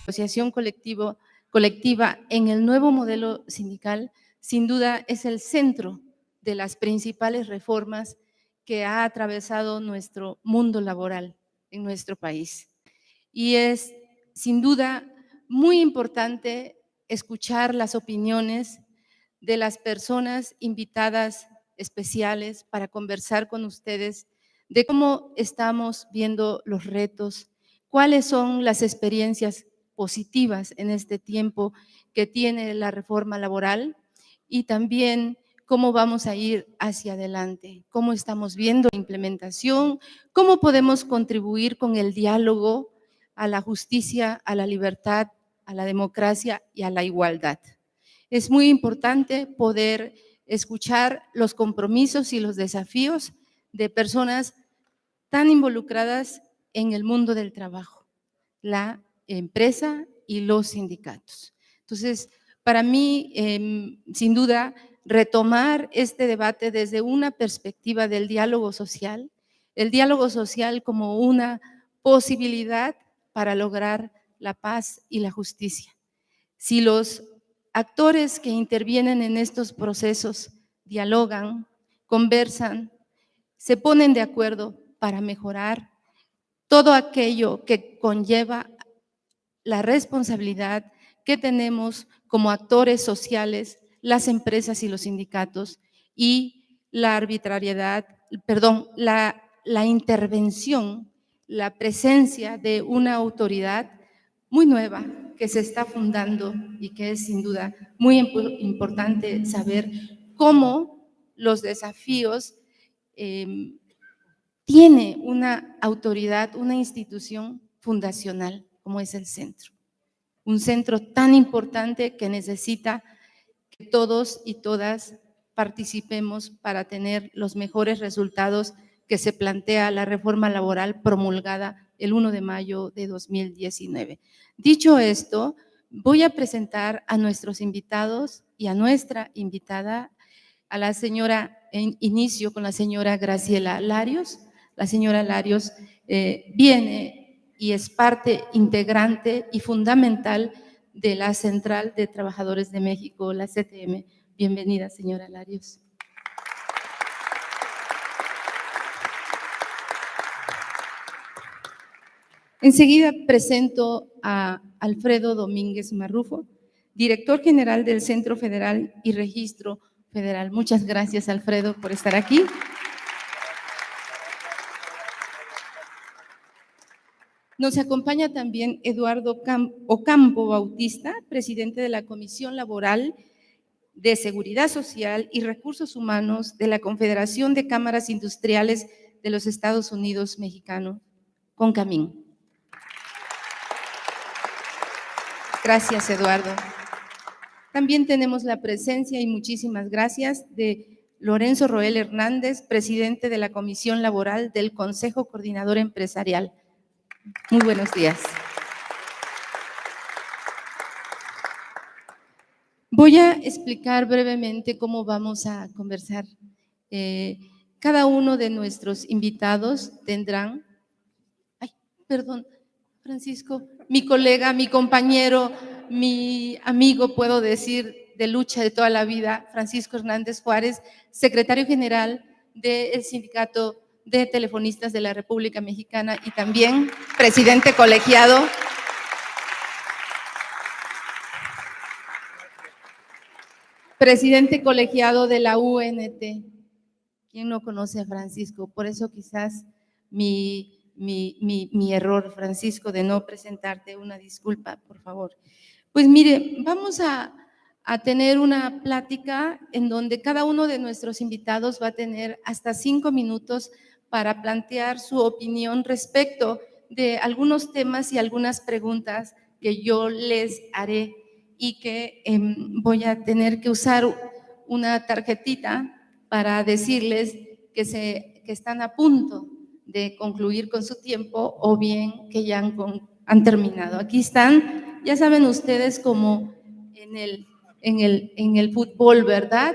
Negociación colectiva en el nuevo modelo sindical, sin duda es el centro de las principales reformas que ha atravesado nuestro mundo laboral en nuestro país. Y es sin duda muy importante escuchar las opiniones de las personas invitadas especiales para conversar con ustedes de cómo estamos viendo los retos, cuáles son las experiencias positivas en este tiempo que tiene la reforma laboral y también cómo vamos a ir hacia adelante, cómo estamos viendo la implementación, cómo podemos contribuir con el diálogo a la justicia, a la libertad, a la democracia y a la igualdad. Es muy importante poder escuchar los compromisos y los desafíos de personas tan involucradas en el mundo del trabajo, la empresa y los sindicatos. Entonces, para mí, sin duda, retomar este debate desde una perspectiva del diálogo social, el diálogo social como una posibilidad para lograr la paz y la justicia. Si los actores que intervienen en estos procesos dialogan, conversan, se ponen de acuerdo para mejorar todo aquello que conlleva la responsabilidad que tenemos como actores sociales, las empresas y los sindicatos, y la arbitrariedad, la intervención, la presencia de una autoridad muy nueva que se está fundando y que es sin duda muy importante saber cómo los desafíos tiene una autoridad, una institución fundacional como es el centro. Un centro tan importante que necesita que todos y todas participemos para tener los mejores resultados que se plantea la reforma laboral promulgada el 1 de mayo de 2019. Dicho esto, voy a presentar a nuestros invitados y a nuestra invitada, a la señora, inicio con la señora Graciela Larios. La señora Larios viene y es parte integrante y fundamental de la Central de Trabajadores de México, la CTM. Bienvenida, señora Larios. Enseguida presento a Alfredo Domínguez Marrufo, director general del Centro Federal y Registro Federal. Muchas gracias, Alfredo, por estar aquí. Nos acompaña también Eduardo Ocampo Bautista, presidente de la Comisión Laboral de Seguridad Social y Recursos Humanos de la Confederación de Cámaras Industriales de los Estados Unidos Mexicanos, CONCAMIN. Gracias, Eduardo. También tenemos la presencia, y muchísimas gracias, de Lorenzo Roel Hernández, presidente de la Comisión Laboral del Consejo Coordinador Empresarial. Muy buenos días. Voy a explicar brevemente cómo vamos a conversar. Cada uno de nuestros invitados tendrán, Francisco, mi colega, mi compañero, mi amigo, puedo decir, de lucha de toda la vida, Francisco Hernández Juárez, secretario general del Sindicato de Telefonistas de la República Mexicana y también presidente colegiado de la UNT. ¿Quién no conoce a Francisco? Por eso quizás mi error, Francisco, de no presentarte. Una disculpa, por favor. Pues mire, vamos a tener una plática en donde cada uno de nuestros invitados va a tener hasta 5 minutos para plantear su opinión respecto de algunos temas y algunas preguntas que yo les haré y que voy a tener que usar una tarjetita para decirles que están a punto de concluir con su tiempo o bien que ya han terminado. Aquí están, ya saben ustedes, como en el fútbol, ¿verdad?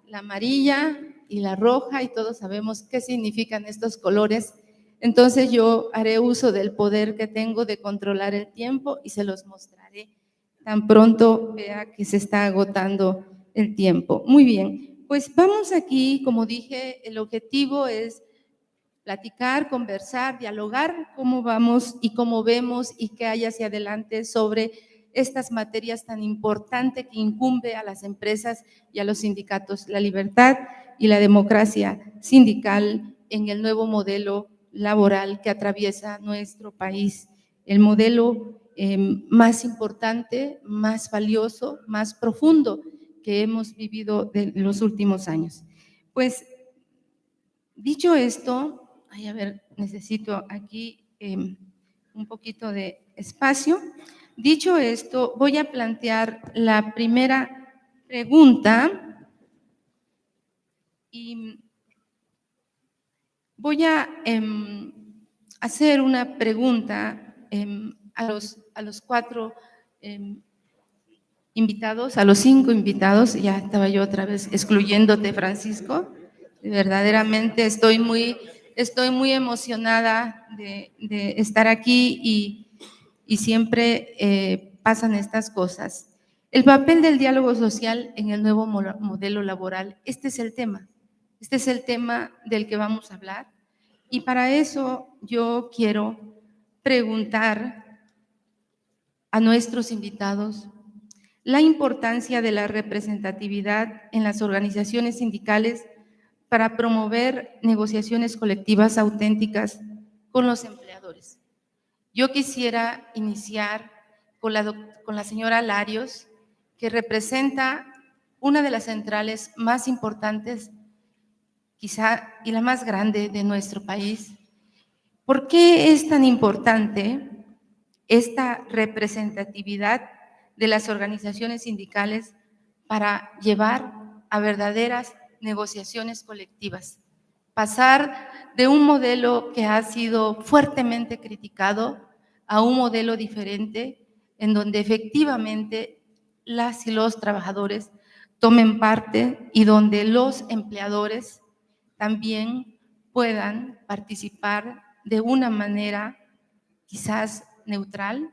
La amarilla y la roja, y todos sabemos qué significan estos colores. Entonces yo haré uso del poder que tengo de controlar el tiempo y se los mostraré tan pronto vea que se está agotando el tiempo. Muy bien, pues vamos aquí, como dije, el objetivo es platicar, conversar, dialogar cómo vamos y cómo vemos y qué hay hacia adelante sobre estas materias tan importantes que incumbe a las empresas y a los sindicatos, la libertad y la democracia sindical en el nuevo modelo laboral que atraviesa nuestro país, el modelo más importante, más valioso, más profundo que hemos vivido en los últimos años. Pues, dicho esto, ay, a ver, necesito aquí un poquito de espacio. Dicho esto, voy a plantear la primera pregunta y voy a hacer una pregunta a los cuatro invitados, a los 5 invitados. Ya estaba yo otra vez excluyéndote, Francisco. Verdaderamente estoy muy emocionada de estar aquí y siempre pasan estas cosas. El papel del diálogo social en el nuevo modelo laboral, este es el tema del que vamos a hablar. Y para eso yo quiero preguntar a nuestros invitados la importancia de la representatividad en las organizaciones sindicales para promover negociaciones colectivas auténticas con los empleadores. Yo quisiera iniciar con la señora Larios, que representa una de las centrales más importantes, quizá, y la más grande de nuestro país. ¿Por qué es tan importante esta representatividad de las organizaciones sindicales para llevar a verdaderas negociaciones colectivas? Pasar de un modelo que ha sido fuertemente criticado a un modelo diferente, en donde efectivamente las y los trabajadores tomen parte y donde los empleadores también puedan participar de una manera quizás neutral,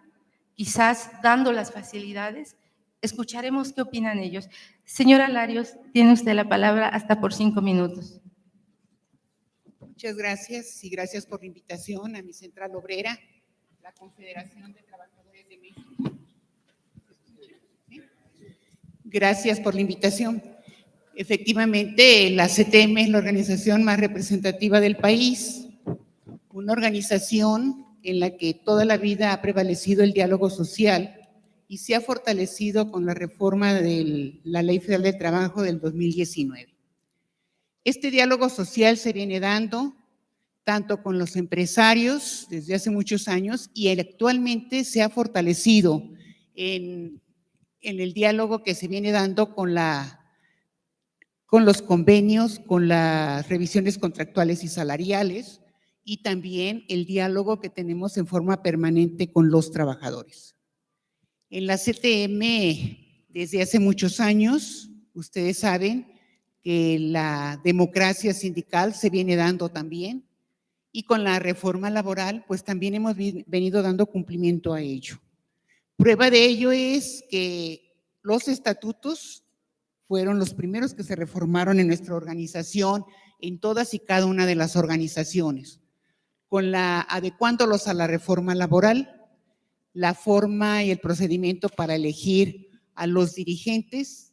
quizás dando las facilidades. Escucharemos qué opinan ellos. Señora Larios, tiene usted la palabra hasta por 5 minutos. Muchas gracias y gracias por la invitación a mi central obrera, la Confederación de Trabajadores de México. ¿Sí? Gracias por la invitación. Efectivamente, la CTM es la organización más representativa del país, una organización en la que toda la vida ha prevalecido el diálogo social y se ha fortalecido con la reforma de la Ley Federal del Trabajo del 2019. Este diálogo social se viene dando tanto con los empresarios desde hace muchos años y actualmente se ha fortalecido en el diálogo que se viene dando con los convenios, con las revisiones contractuales y salariales y también el diálogo que tenemos en forma permanente con los trabajadores. En la CTM, desde hace muchos años, ustedes saben que la democracia sindical se viene dando también y con la reforma laboral, pues también hemos venido dando cumplimiento a ello. Prueba de ello es que los estatutos fueron los primeros que se reformaron en nuestra organización, en todas y cada una de las organizaciones, adecuándolos a la reforma laboral, la forma y el procedimiento para elegir a los dirigentes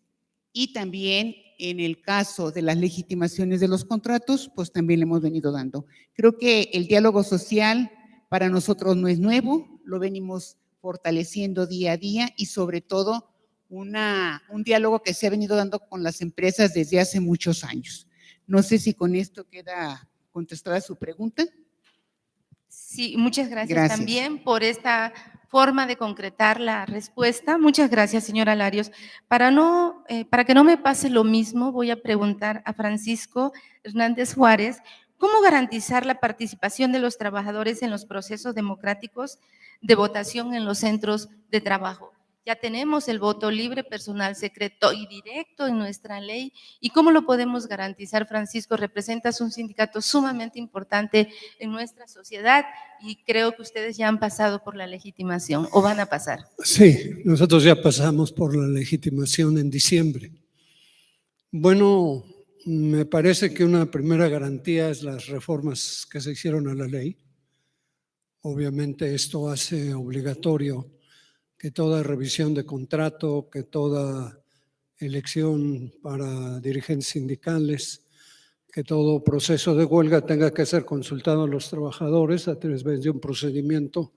y también en el caso de las legitimaciones de los contratos, pues también le hemos venido dando. Creo que el diálogo social para nosotros no es nuevo, lo venimos fortaleciendo día a día y sobre todo un diálogo que se ha venido dando con las empresas desde hace muchos años. No sé si con esto queda contestada su pregunta. Sí, muchas gracias también por esta forma de concretar la respuesta. Muchas gracias, señora Larios. Para que no me pase lo mismo, voy a preguntar a Francisco Hernández Juárez, ¿cómo garantizar la participación de los trabajadores en los procesos democráticos de votación en los centros de trabajo? Ya tenemos el voto libre, personal, secreto y directo en nuestra ley. ¿Y cómo lo podemos garantizar, Francisco? Representas un sindicato sumamente importante en nuestra sociedad y creo que ustedes ya han pasado por la legitimación o van a pasar. Sí, nosotros ya pasamos por la legitimación en diciembre. Bueno, me parece que una primera garantía es las reformas que se hicieron a la ley. Obviamente esto hace obligatorio que toda revisión de contrato, que toda elección para dirigentes sindicales, que todo proceso de huelga tenga que ser consultado a los trabajadores a través de un procedimiento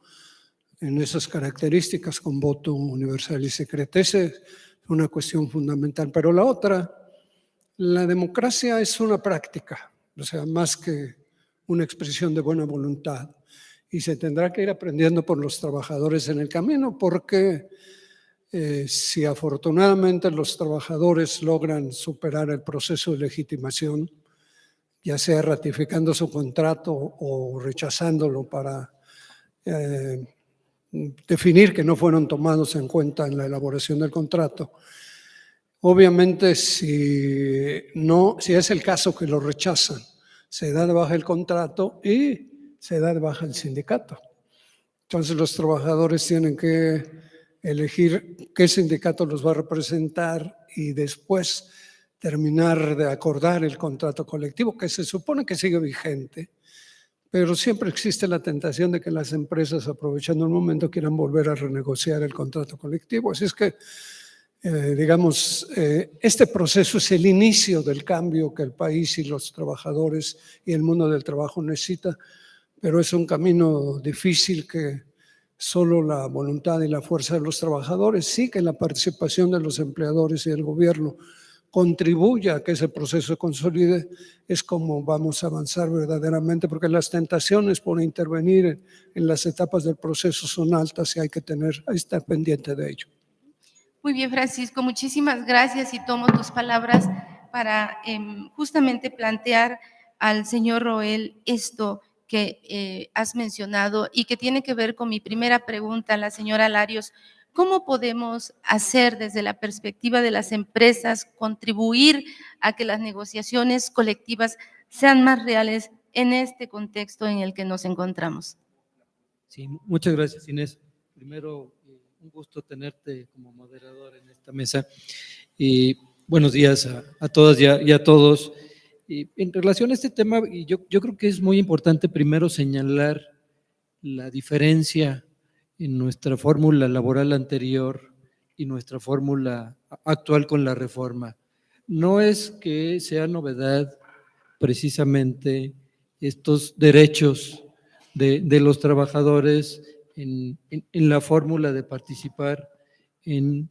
en esas características con voto universal y secreto. Esa es una cuestión fundamental. Pero la otra, la democracia es una práctica, o sea, más que una expresión de buena voluntad. Y se tendrá que ir aprendiendo por los trabajadores en el camino, porque si afortunadamente los trabajadores logran superar el proceso de legitimación, ya sea ratificando su contrato o rechazándolo para definir que no fueron tomados en cuenta en la elaboración del contrato. Obviamente, si es el caso que lo rechazan, se da de baja el contrato y se da de baja el sindicato. Entonces los trabajadores tienen que elegir qué sindicato los va a representar y después terminar de acordar el contrato colectivo, que se supone que sigue vigente, pero siempre existe la tentación de que las empresas, aprovechando el momento, quieran volver a renegociar el contrato colectivo. Así es que, este proceso es el inicio del cambio que el país y los trabajadores y el mundo del trabajo necesita, pero es un camino difícil que solo la voluntad y la fuerza de los trabajadores, sí que la participación de los empleadores y del gobierno contribuya a que ese proceso se consolide, es como vamos a avanzar verdaderamente, porque las tentaciones por intervenir en las etapas del proceso son altas y hay que estar pendiente de ello. Muy bien, Francisco, muchísimas gracias y tomo tus palabras para justamente plantear al señor Roel esto que has mencionado y que tiene que ver con mi primera pregunta, la señora Larios. ¿Cómo podemos hacer desde la perspectiva de las empresas contribuir a que las negociaciones colectivas sean más reales en este contexto en el que nos encontramos? Sí, muchas gracias, Inés. Primero, un gusto tenerte como moderador en esta mesa. Y buenos días a todas y a todos. Y en relación a este tema, yo creo que es muy importante primero señalar la diferencia en nuestra fórmula laboral anterior y nuestra fórmula actual con la reforma. No es que sea novedad precisamente estos derechos de los trabajadores en la fórmula de participar en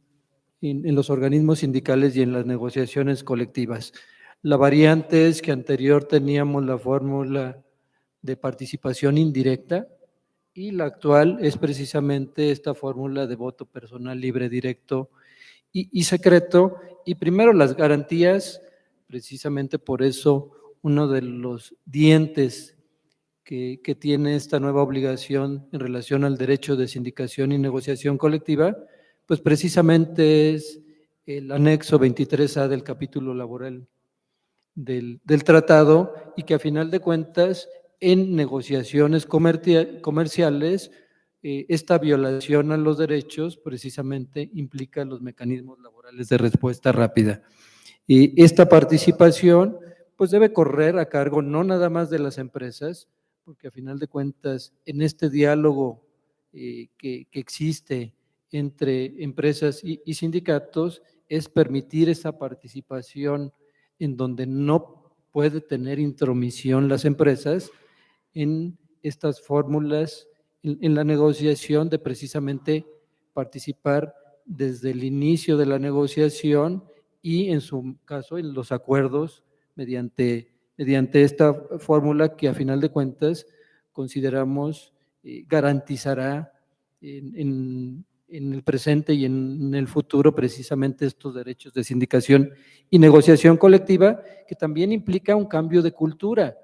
los organismos sindicales y en las negociaciones colectivas. La variante es que anterior teníamos la fórmula de participación indirecta y la actual es precisamente esta fórmula de voto personal libre, directo y secreto. Y primero las garantías, precisamente por eso uno de los dientes que tiene esta nueva obligación en relación al derecho de sindicación y negociación colectiva, pues precisamente es el anexo 23A del capítulo laboral del tratado, y que a final de cuentas en negociaciones comerciales esta violación a los derechos precisamente implica los mecanismos laborales de respuesta rápida. Y esta participación pues debe correr a cargo no nada más de las empresas, porque a final de cuentas en este diálogo que existe entre empresas y sindicatos es permitir esa participación en donde no puede tener intromisión las empresas en estas fórmulas, en la negociación de precisamente participar desde el inicio de la negociación y en su caso en los acuerdos mediante esta fórmula que a final de cuentas consideramos garantizará en el presente y en el futuro precisamente estos derechos de sindicación y negociación colectiva, que también implica un cambio de cultura.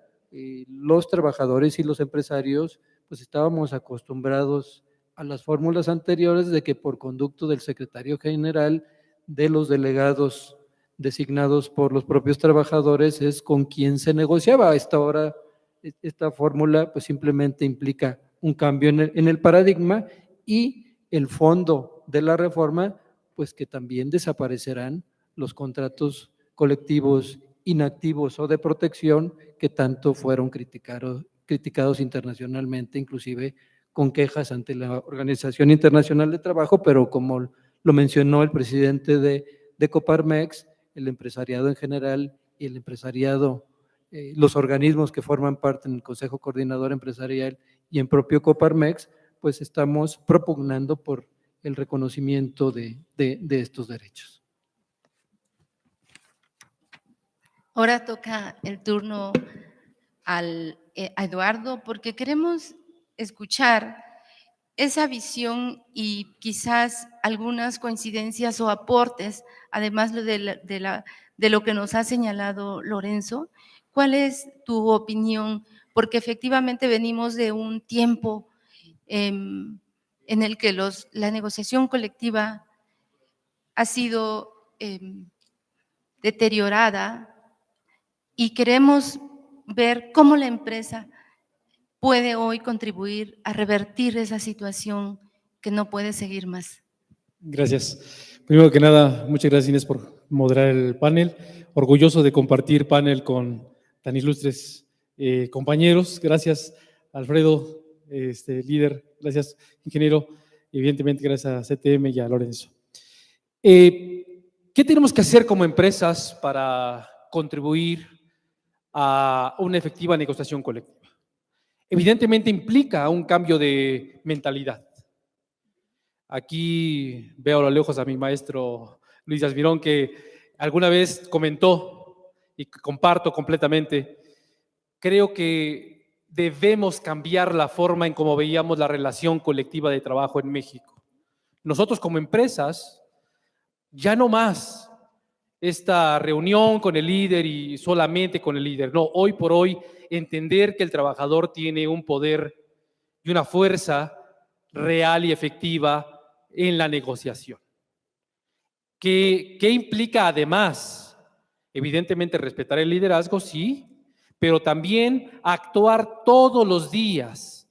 Los trabajadores y los empresarios pues estábamos acostumbrados a las fórmulas anteriores de que por conducto del secretario general, de los delegados designados por los propios trabajadores, es con quien se negociaba. A esta hora, esta fórmula pues simplemente implica un cambio en el paradigma, y el fondo de la reforma, pues que también desaparecerán los contratos colectivos inactivos o de protección que tanto fueron criticados internacionalmente, inclusive con quejas ante la Organización Internacional de Trabajo, pero como lo mencionó el presidente de Coparmex, el empresariado en general y el empresariado, los organismos que forman parte en el Consejo Coordinador Empresarial y en propio Coparmex, pues estamos propugnando por el reconocimiento de estos derechos. Ahora toca el turno a Eduardo, porque queremos escuchar esa visión y quizás algunas coincidencias o aportes, además de lo que nos ha señalado Lorenzo. ¿Cuál es tu opinión? Porque efectivamente venimos de un tiempo en el que la negociación colectiva ha sido deteriorada, y queremos ver cómo la empresa puede hoy contribuir a revertir esa situación que no puede seguir más. Gracias. Primero que nada, muchas gracias, Inés, por moderar el panel. Orgulloso de compartir panel con tan ilustres compañeros. Gracias, Alfredo, líder. Gracias, ingeniero. Evidentemente, gracias a CTM y a Lorenzo. ¿Qué tenemos que hacer como empresas para contribuir a una efectiva negociación colectiva? Evidentemente implica un cambio de mentalidad. Aquí veo a lo lejos a mi maestro Luis Asmirón, que alguna vez comentó, y comparto completamente, creo que debemos cambiar la forma en cómo veíamos la relación colectiva de trabajo en México. Nosotros como empresas, ya no más esta reunión con el líder y solamente con el líder. No, hoy por hoy entender que el trabajador tiene un poder y una fuerza real y efectiva en la negociación. ¿Qué implica además? Evidentemente respetar el liderazgo, sí, pero también actuar todos los días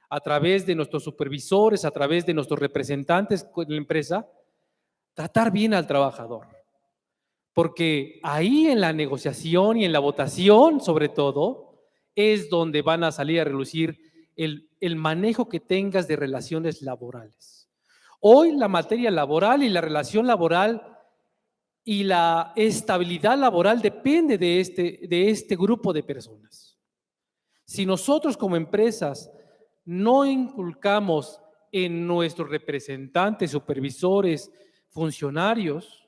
a través de nuestros supervisores, a través de nuestros representantes en la empresa, tratar bien al trabajador. Porque ahí en la negociación y en la votación, sobre todo, es donde van a salir a relucir el manejo que tengas de relaciones laborales. Hoy la materia laboral y la relación laboral y la estabilidad laboral depende de este grupo de personas. Si nosotros como empresas no inculcamos en nuestros representantes, supervisores, funcionarios,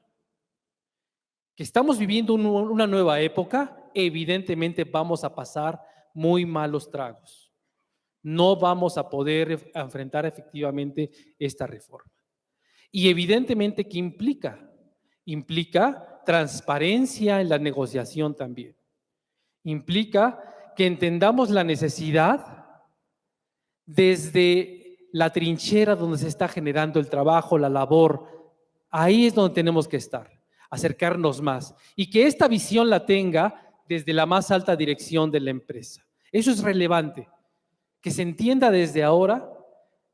que estamos viviendo una nueva época, evidentemente vamos a pasar muy malos tragos. No vamos a poder enfrentar efectivamente esta reforma. Y evidentemente, ¿qué implica? Implica transparencia en la negociación también. Implica que entendamos la necesidad desde la trinchera donde se está generando el trabajo, la labor. Ahí es donde tenemos que estar, acercarnos más, y que esta visión la tenga desde la más alta dirección de la empresa. Eso es relevante, que se entienda desde ahora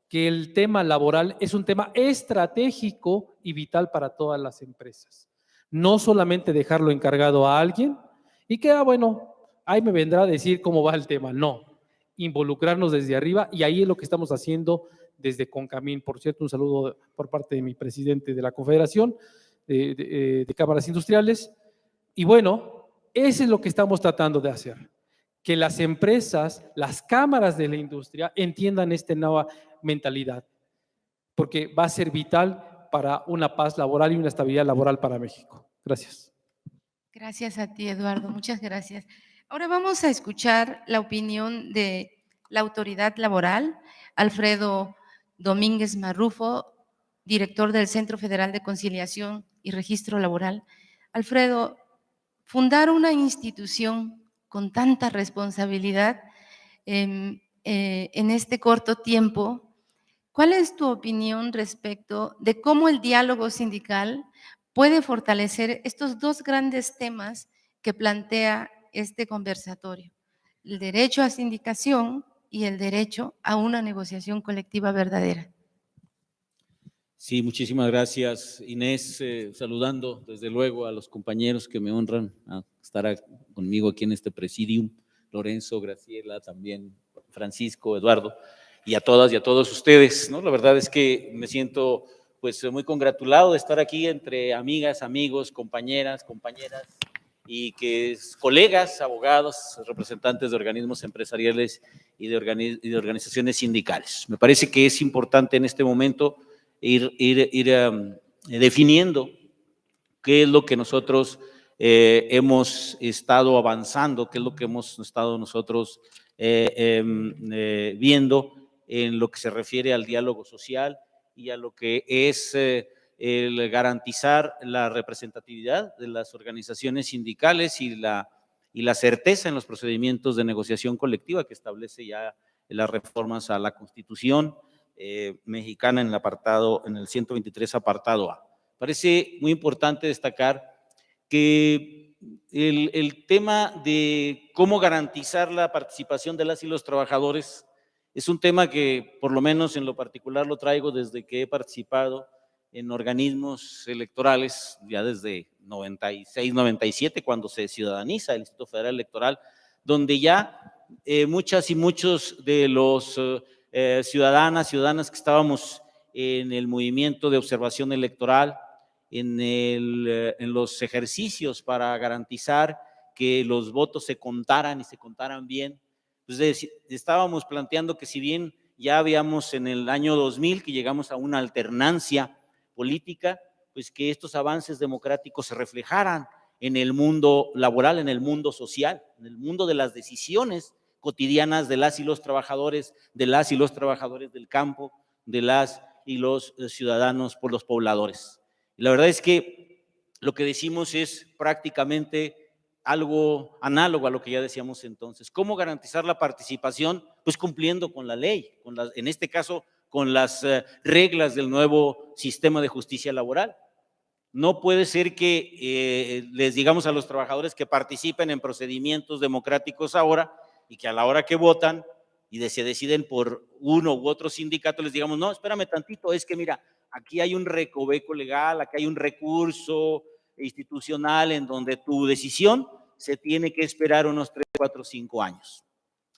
que el tema laboral es un tema estratégico y vital para todas las empresas. No solamente dejarlo encargado a alguien y que, bueno, ahí me vendrá a decir cómo va el tema. No, involucrarnos desde arriba, y ahí es lo que estamos haciendo desde Concamín. Por cierto, un saludo por parte de mi presidente de la Confederación de Cámaras Industriales. Y bueno, eso es lo que estamos tratando de hacer, que las empresas, las cámaras de la industria entiendan esta nueva mentalidad, porque va a ser vital para una paz laboral y una estabilidad laboral para México. Gracias. Gracias a ti, Eduardo. Muchas gracias. Ahora vamos a escuchar la opinión de la autoridad laboral, Alfredo Domínguez Marrufo, director del Centro Federal de Conciliación y Registro Laboral. Alfredo, fundar una institución con tanta responsabilidad en este corto tiempo ¿Cuál es tu opinión respecto de cómo el diálogo sindical puede fortalecer estos dos grandes temas que plantea este conversatorio? El derecho a sindicación y el derecho a una negociación colectiva verdadera. Sí, muchísimas gracias, Inés. Saludando desde luego a los compañeros que me honran a estar conmigo aquí en este presidium, Lorenzo, Graciela, también Francisco, Eduardo, y a todas y a todos ustedes, ¿no? La verdad es que me siento pues muy congratulado de estar aquí entre amigas, amigos, compañeras, y que colegas, abogados, representantes de organismos empresariales y de organizaciones sindicales. Me parece que es importante en este momento ir definiendo qué es lo que nosotros hemos estado avanzando, qué es lo que hemos estado nosotros viendo en lo que se refiere al diálogo social y a lo que es el garantizar la representatividad de las organizaciones sindicales y la certeza en los procedimientos de negociación colectiva que establece ya las reformas a la Constitución mexicana en el 123 apartado A. Parece muy importante destacar que el tema de cómo garantizar la participación de las y los trabajadores es un tema que por lo menos en lo particular lo traigo desde que he participado en organismos electorales, ya desde 96, 97, cuando se ciudadaniza el Instituto Federal Electoral, donde ya muchas y muchos de los ciudadanas que estábamos en el movimiento de observación electoral, en los ejercicios para garantizar que los votos se contaran y se contaran bien, pues estábamos planteando que si bien ya habíamos en el año 2000 que llegamos a una alternancia política, pues que estos avances democráticos se reflejaran en el mundo laboral, en el mundo social, en el mundo de las decisiones cotidianas de las y los trabajadores, del campo, de las y los ciudadanos por los pobladores. Y la verdad es que lo que decimos es prácticamente algo análogo a lo que ya decíamos entonces. ¿Cómo garantizar la participación? Pues cumpliendo con la ley, en este caso con las reglas del nuevo sistema de justicia laboral. No puede ser que les digamos a los trabajadores que participen en procedimientos democráticos ahora y que a la hora que votan y se deciden por uno u otro sindicato les digamos, no, espérame tantito, es que mira, aquí hay un recoveco legal, aquí hay un recurso institucional en donde tu decisión se tiene que esperar unos 3, 4, 5 años.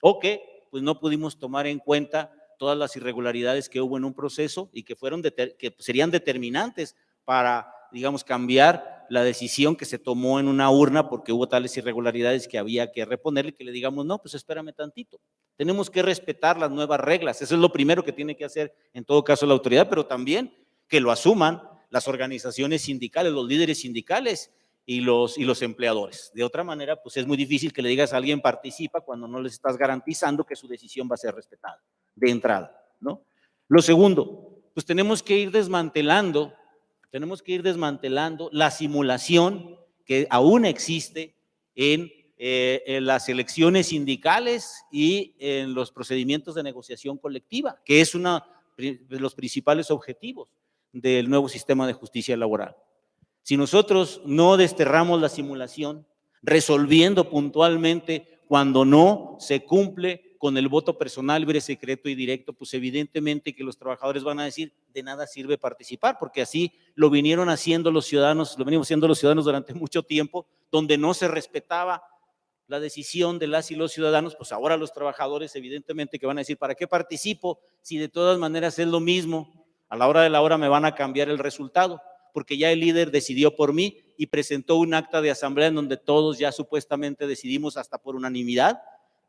O que pues no pudimos tomar en cuenta todas las irregularidades que hubo en un proceso y que serían determinantes para, digamos, cambiar la decisión que se tomó en una urna porque hubo tales irregularidades que había que reponerle, que le digamos, no, pues espérame tantito. Tenemos que respetar las nuevas reglas. Eso es lo primero que tiene que hacer en todo caso la autoridad, pero también que lo asuman las organizaciones sindicales, los líderes sindicales y los empleadores. De otra manera, pues es muy difícil que le digas a alguien participa cuando no les estás garantizando que su decisión va a ser respetada de entrada, ¿no? Lo segundo, pues tenemos que ir desmantelando la simulación que aún existe en las elecciones sindicales y en los procedimientos de negociación colectiva, que es uno de los principales objetivos del nuevo sistema de justicia laboral. Si nosotros no desterramos la simulación, resolviendo puntualmente cuando no se cumple con el voto personal, libre, secreto y directo, pues evidentemente que los trabajadores van a decir, de nada sirve participar, porque así lo vinieron haciendo los ciudadanos, durante mucho tiempo, donde no se respetaba la decisión de las y los ciudadanos, pues ahora los trabajadores evidentemente que van a decir, ¿para qué participo si de todas maneras es lo mismo? A la hora de la hora me van a cambiar el resultado, porque ya el líder decidió por mí y presentó un acta de asamblea en donde todos ya supuestamente decidimos hasta por unanimidad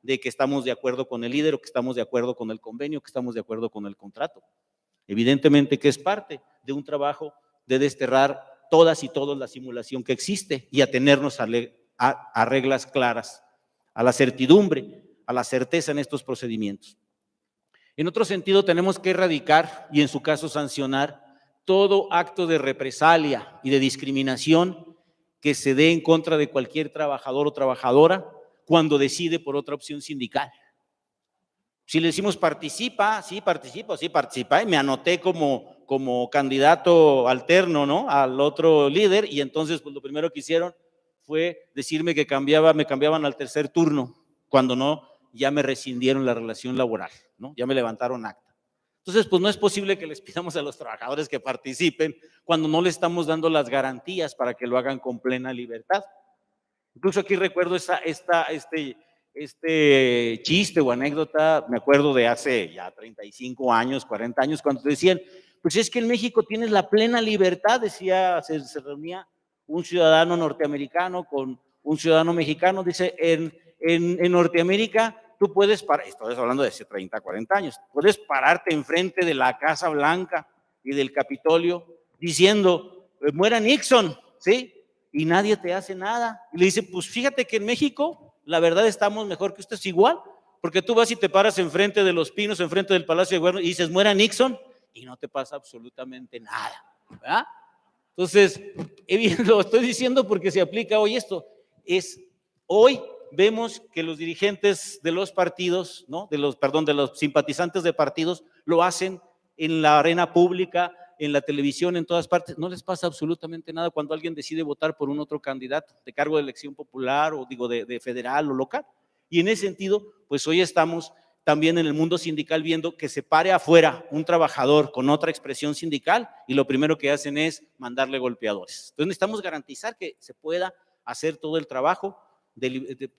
de que estamos de acuerdo con el líder o que estamos de acuerdo con el convenio, que estamos de acuerdo con el contrato. Evidentemente que es parte de un trabajo de desterrar todas y todos la simulación que existe y atenernos a reglas claras, a la certidumbre, a la certeza en estos procedimientos. En otro sentido, tenemos que erradicar y en su caso sancionar todo acto de represalia y de discriminación que se dé en contra de cualquier trabajador o trabajadora cuando decide por otra opción sindical. Si le decimos participa, sí participa, y me anoté como candidato alterno, ¿no? Al otro líder, y entonces pues lo primero que hicieron fue decirme que me cambiaban al tercer turno, cuando no, ya me rescindieron la relación laboral, ¿no? Ya me levantaron acta. Entonces, pues no es posible que les pidamos a los trabajadores que participen cuando no les estamos dando las garantías para que lo hagan con plena libertad. Incluso aquí recuerdo este chiste o anécdota, me acuerdo de hace ya 35 años, 40 años, cuando decían, pues es que en México tienes la plena libertad, decía, se reunía un ciudadano norteamericano con un ciudadano mexicano, dice, en Norteamérica tú puedes estoy hablando de hace 30, 40 años, puedes pararte enfrente de la Casa Blanca y del Capitolio diciendo, muera Nixon, ¿sí? Y nadie te hace nada. Y le dice, pues fíjate que en México la verdad estamos mejor que ustedes, igual, porque tú vas y te paras enfrente de los Pinos, enfrente del Palacio de Gobierno y dices, muera Nixon, y no te pasa absolutamente nada, ¿verdad? Entonces, lo estoy diciendo porque se aplica hoy esto. Hoy vemos que los dirigentes de los partidos, ¿no? de los simpatizantes de partidos, lo hacen en la arena pública, en la televisión, en todas partes. No les pasa absolutamente nada cuando alguien decide votar por un otro candidato de cargo de elección popular o digo de federal o local. Y en ese sentido, pues hoy estamos también en el mundo sindical viendo que se pare afuera un trabajador con otra expresión sindical y lo primero que hacen es mandarle golpeadores. Entonces necesitamos garantizar que se pueda hacer todo el trabajo,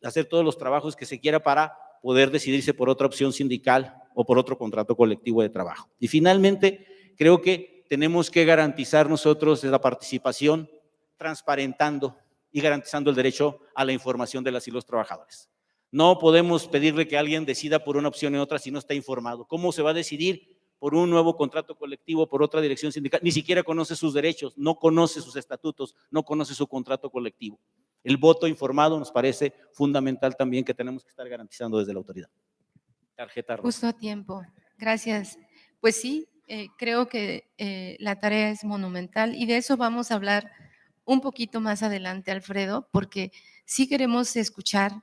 hacer todos los trabajos que se quiera para poder decidirse por otra opción sindical o por otro contrato colectivo de trabajo. Y finalmente, creo que tenemos que garantizar nosotros la participación, transparentando y garantizando el derecho a la información de las y los trabajadores. No podemos pedirle que alguien decida por una opción y otra si no está informado. ¿Cómo se va a decidir por un nuevo contrato colectivo, por otra dirección sindical? Ni siquiera conoce sus derechos, no conoce sus estatutos, no conoce su contrato colectivo. El voto informado nos parece fundamental también, que tenemos que estar garantizando desde la autoridad. Tarjeta roja. Justo a tiempo. Gracias. Pues sí, creo que la tarea es monumental y de eso vamos a hablar un poquito más adelante, Alfredo, porque sí queremos escuchar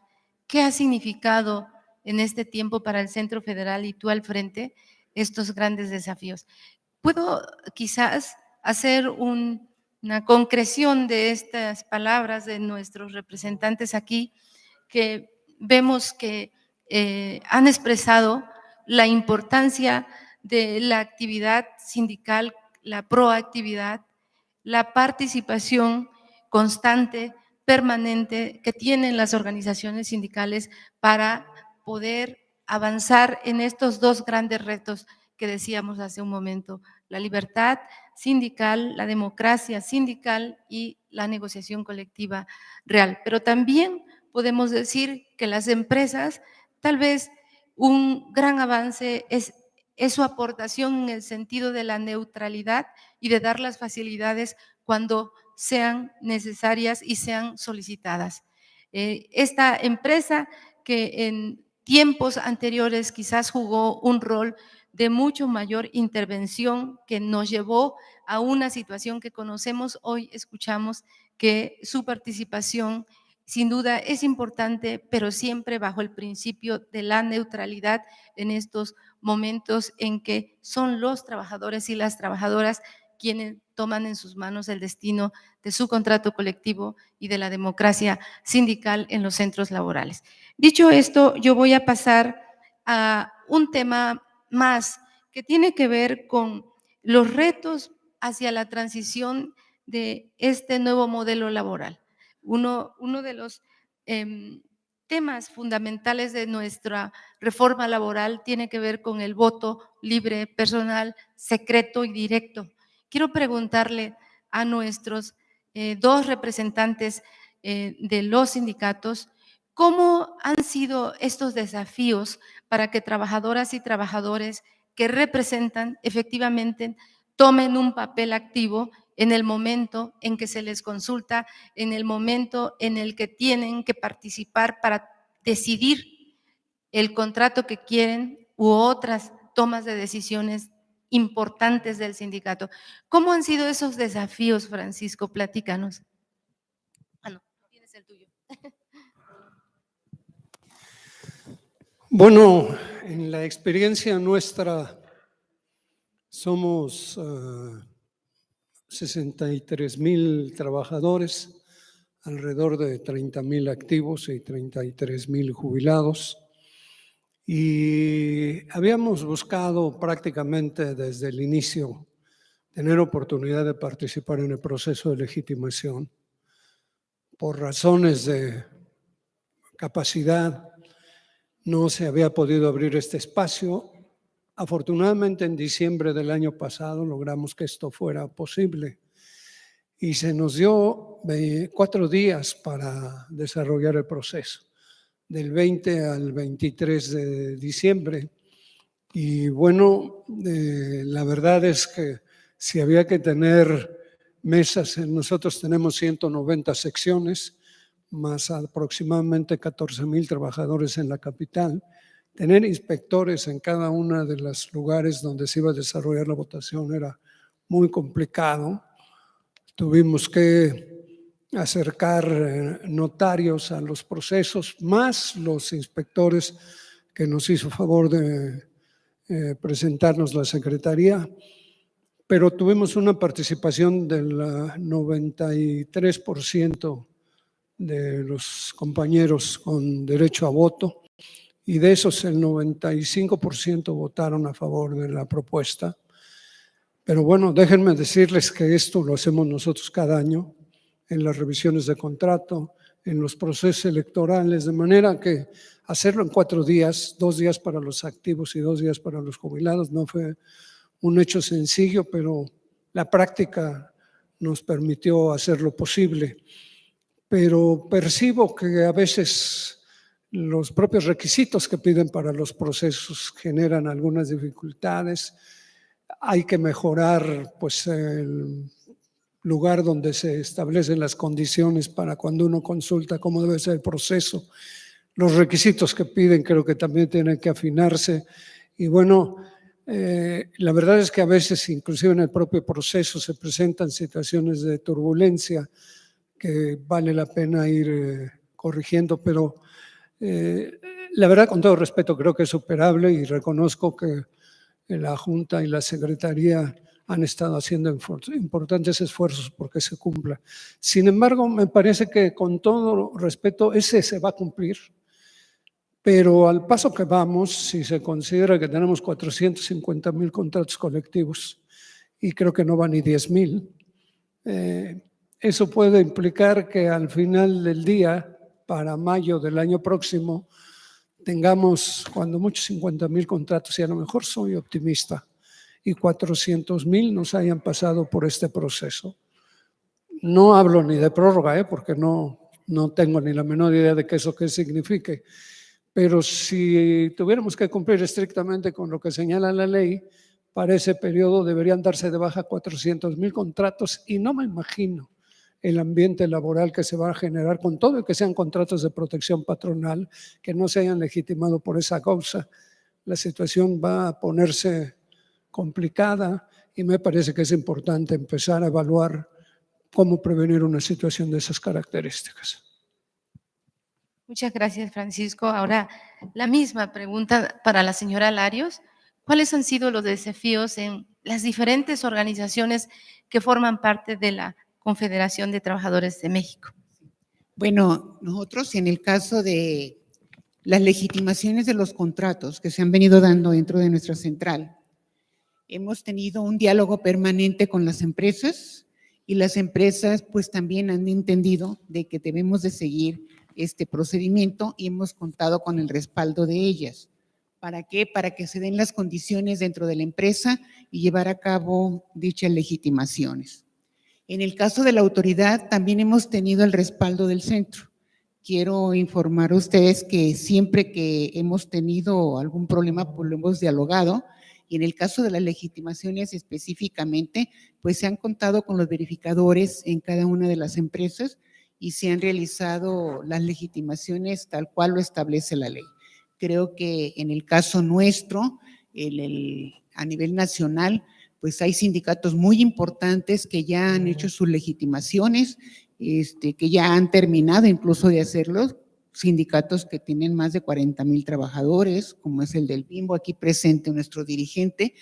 qué ha significado en este tiempo para el Centro Federal y tú al frente estos grandes desafíos. ¿Puedo quizás hacer una concreción de estas palabras de nuestros representantes aquí, que vemos que han expresado la importancia de la actividad sindical, la proactividad, la participación constante, permanente que tienen las organizaciones sindicales para poder avanzar en estos dos grandes retos que decíamos hace un momento: la libertad sindical, la democracia sindical y la negociación colectiva real. Pero también podemos decir que las empresas, tal vez un gran avance es su aportación en el sentido de la neutralidad y de dar las facilidades cuando sean necesarias y sean solicitadas. Esta empresa que en tiempos anteriores quizás jugó un rol de mucho mayor intervención, que nos llevó a una situación que conocemos hoy, escuchamos que su participación sin duda es importante, pero siempre bajo el principio de la neutralidad en estos momentos en que son los trabajadores y las trabajadoras quienes toman en sus manos el destino de su contrato colectivo y de la democracia sindical en los centros laborales. Dicho esto, yo voy a pasar a un tema más que tiene que ver con los retos hacia la transición de este nuevo modelo laboral. Uno de los temas fundamentales de nuestra reforma laboral tiene que ver con el voto libre, personal, secreto y directo. Quiero preguntarle a nuestros dos representantes de los sindicatos, ¿cómo han sido estos desafíos para que trabajadoras y trabajadores que representan efectivamente tomen un papel activo en el momento en que se les consulta, en el momento en el que tienen que participar para decidir el contrato que quieren u otras tomas de decisiones importantes del sindicato? ¿Cómo han sido esos desafíos, Francisco? Platícanos. Ah, no, tienes el tuyo. Bueno, en la experiencia nuestra somos 63,000 trabajadores, alrededor de 30,000 activos y 33,000 jubilados. Y habíamos buscado prácticamente desde el inicio tener oportunidad de participar en el proceso de legitimación. Por razones de capacidad, no se había podido abrir este espacio. Afortunadamente, en diciembre del año pasado logramos que esto fuera posible y se nos dio 4 días para desarrollar el proceso, del 20 al 23 de diciembre. Y bueno, la verdad es que si había que tener mesas, nosotros tenemos 190 secciones, más aproximadamente 14,000 trabajadores en la capital. Tener inspectores en cada uno de los lugares donde se iba a desarrollar la votación era muy complicado. Tuvimos que acercar notarios a los procesos, más los inspectores que nos hizo favor de presentarnos la Secretaría, pero tuvimos una participación del 93% de los compañeros con derecho a voto, y de esos el 95% votaron a favor de la propuesta. Pero bueno, déjenme decirles que esto lo hacemos nosotros cada año en las revisiones de contrato, en los procesos electorales, de manera que hacerlo en 4 días, 2 días para los activos y 2 días para los jubilados, no fue un hecho sencillo, pero la práctica nos permitió hacerlo posible. Pero percibo que a veces los propios requisitos que piden para los procesos generan algunas dificultades. Hay que mejorar pues, el lugar donde se establecen las condiciones para cuando uno consulta cómo debe ser el proceso. Los requisitos que piden creo que también tienen que afinarse. Y bueno, la verdad es que a veces, inclusive en el propio proceso, se presentan situaciones de turbulencia que vale la pena ir corrigiendo, pero la verdad, con todo respeto, creo que es superable y reconozco que la Junta y la Secretaría han estado haciendo importantes esfuerzos porque se cumpla. Sin embargo, me parece que con todo respeto, ese se va a cumplir, pero al paso que vamos, si se considera que tenemos 450,000 contratos colectivos y creo que no van ni 10,000, eso puede implicar que al final del día, para mayo del año próximo, tengamos cuando mucho 50,000 contratos, y a lo mejor soy optimista, y 400,000 nos hayan pasado por este proceso. No hablo ni de prórroga, porque no tengo ni la menor idea de qué signifique, pero si tuviéramos que cumplir estrictamente con lo que señala la ley, para ese periodo deberían darse de baja 400,000 contratos, y no me imagino el ambiente laboral que se va a generar con todo y que sean contratos de protección patronal, que no se hayan legitimado por esa causa. La situación va a ponerse complicada y me parece que es importante empezar a evaluar cómo prevenir una situación de esas características. Muchas gracias, Francisco. Ahora, la misma pregunta para la señora Larios. ¿Cuáles han sido los desafíos en las diferentes organizaciones que forman parte de la Confederación de Trabajadores de México? Bueno, nosotros en el caso de las legitimaciones de los contratos que se han venido dando dentro de nuestra central, hemos tenido un diálogo permanente con las empresas y las empresas pues también han entendido de que debemos de seguir este procedimiento y hemos contado con el respaldo de ellas. ¿Para qué? Para que se den las condiciones dentro de la empresa y llevar a cabo dichas legitimaciones. En el caso de la autoridad también hemos tenido el respaldo del centro. Quiero informar a ustedes que siempre que hemos tenido algún problema, pues lo hemos dialogado, y en el caso de las legitimaciones específicamente, pues se han contado con los verificadores en cada una de las empresas y se han realizado las legitimaciones tal cual lo establece la ley. Creo que en el caso nuestro, a nivel nacional, pues hay sindicatos muy importantes que ya han hecho sus legitimaciones, que ya han terminado incluso de hacerlo. sindicatos que tienen más de 40,000 trabajadores, como es el del Bimbo, aquí presente nuestro dirigente,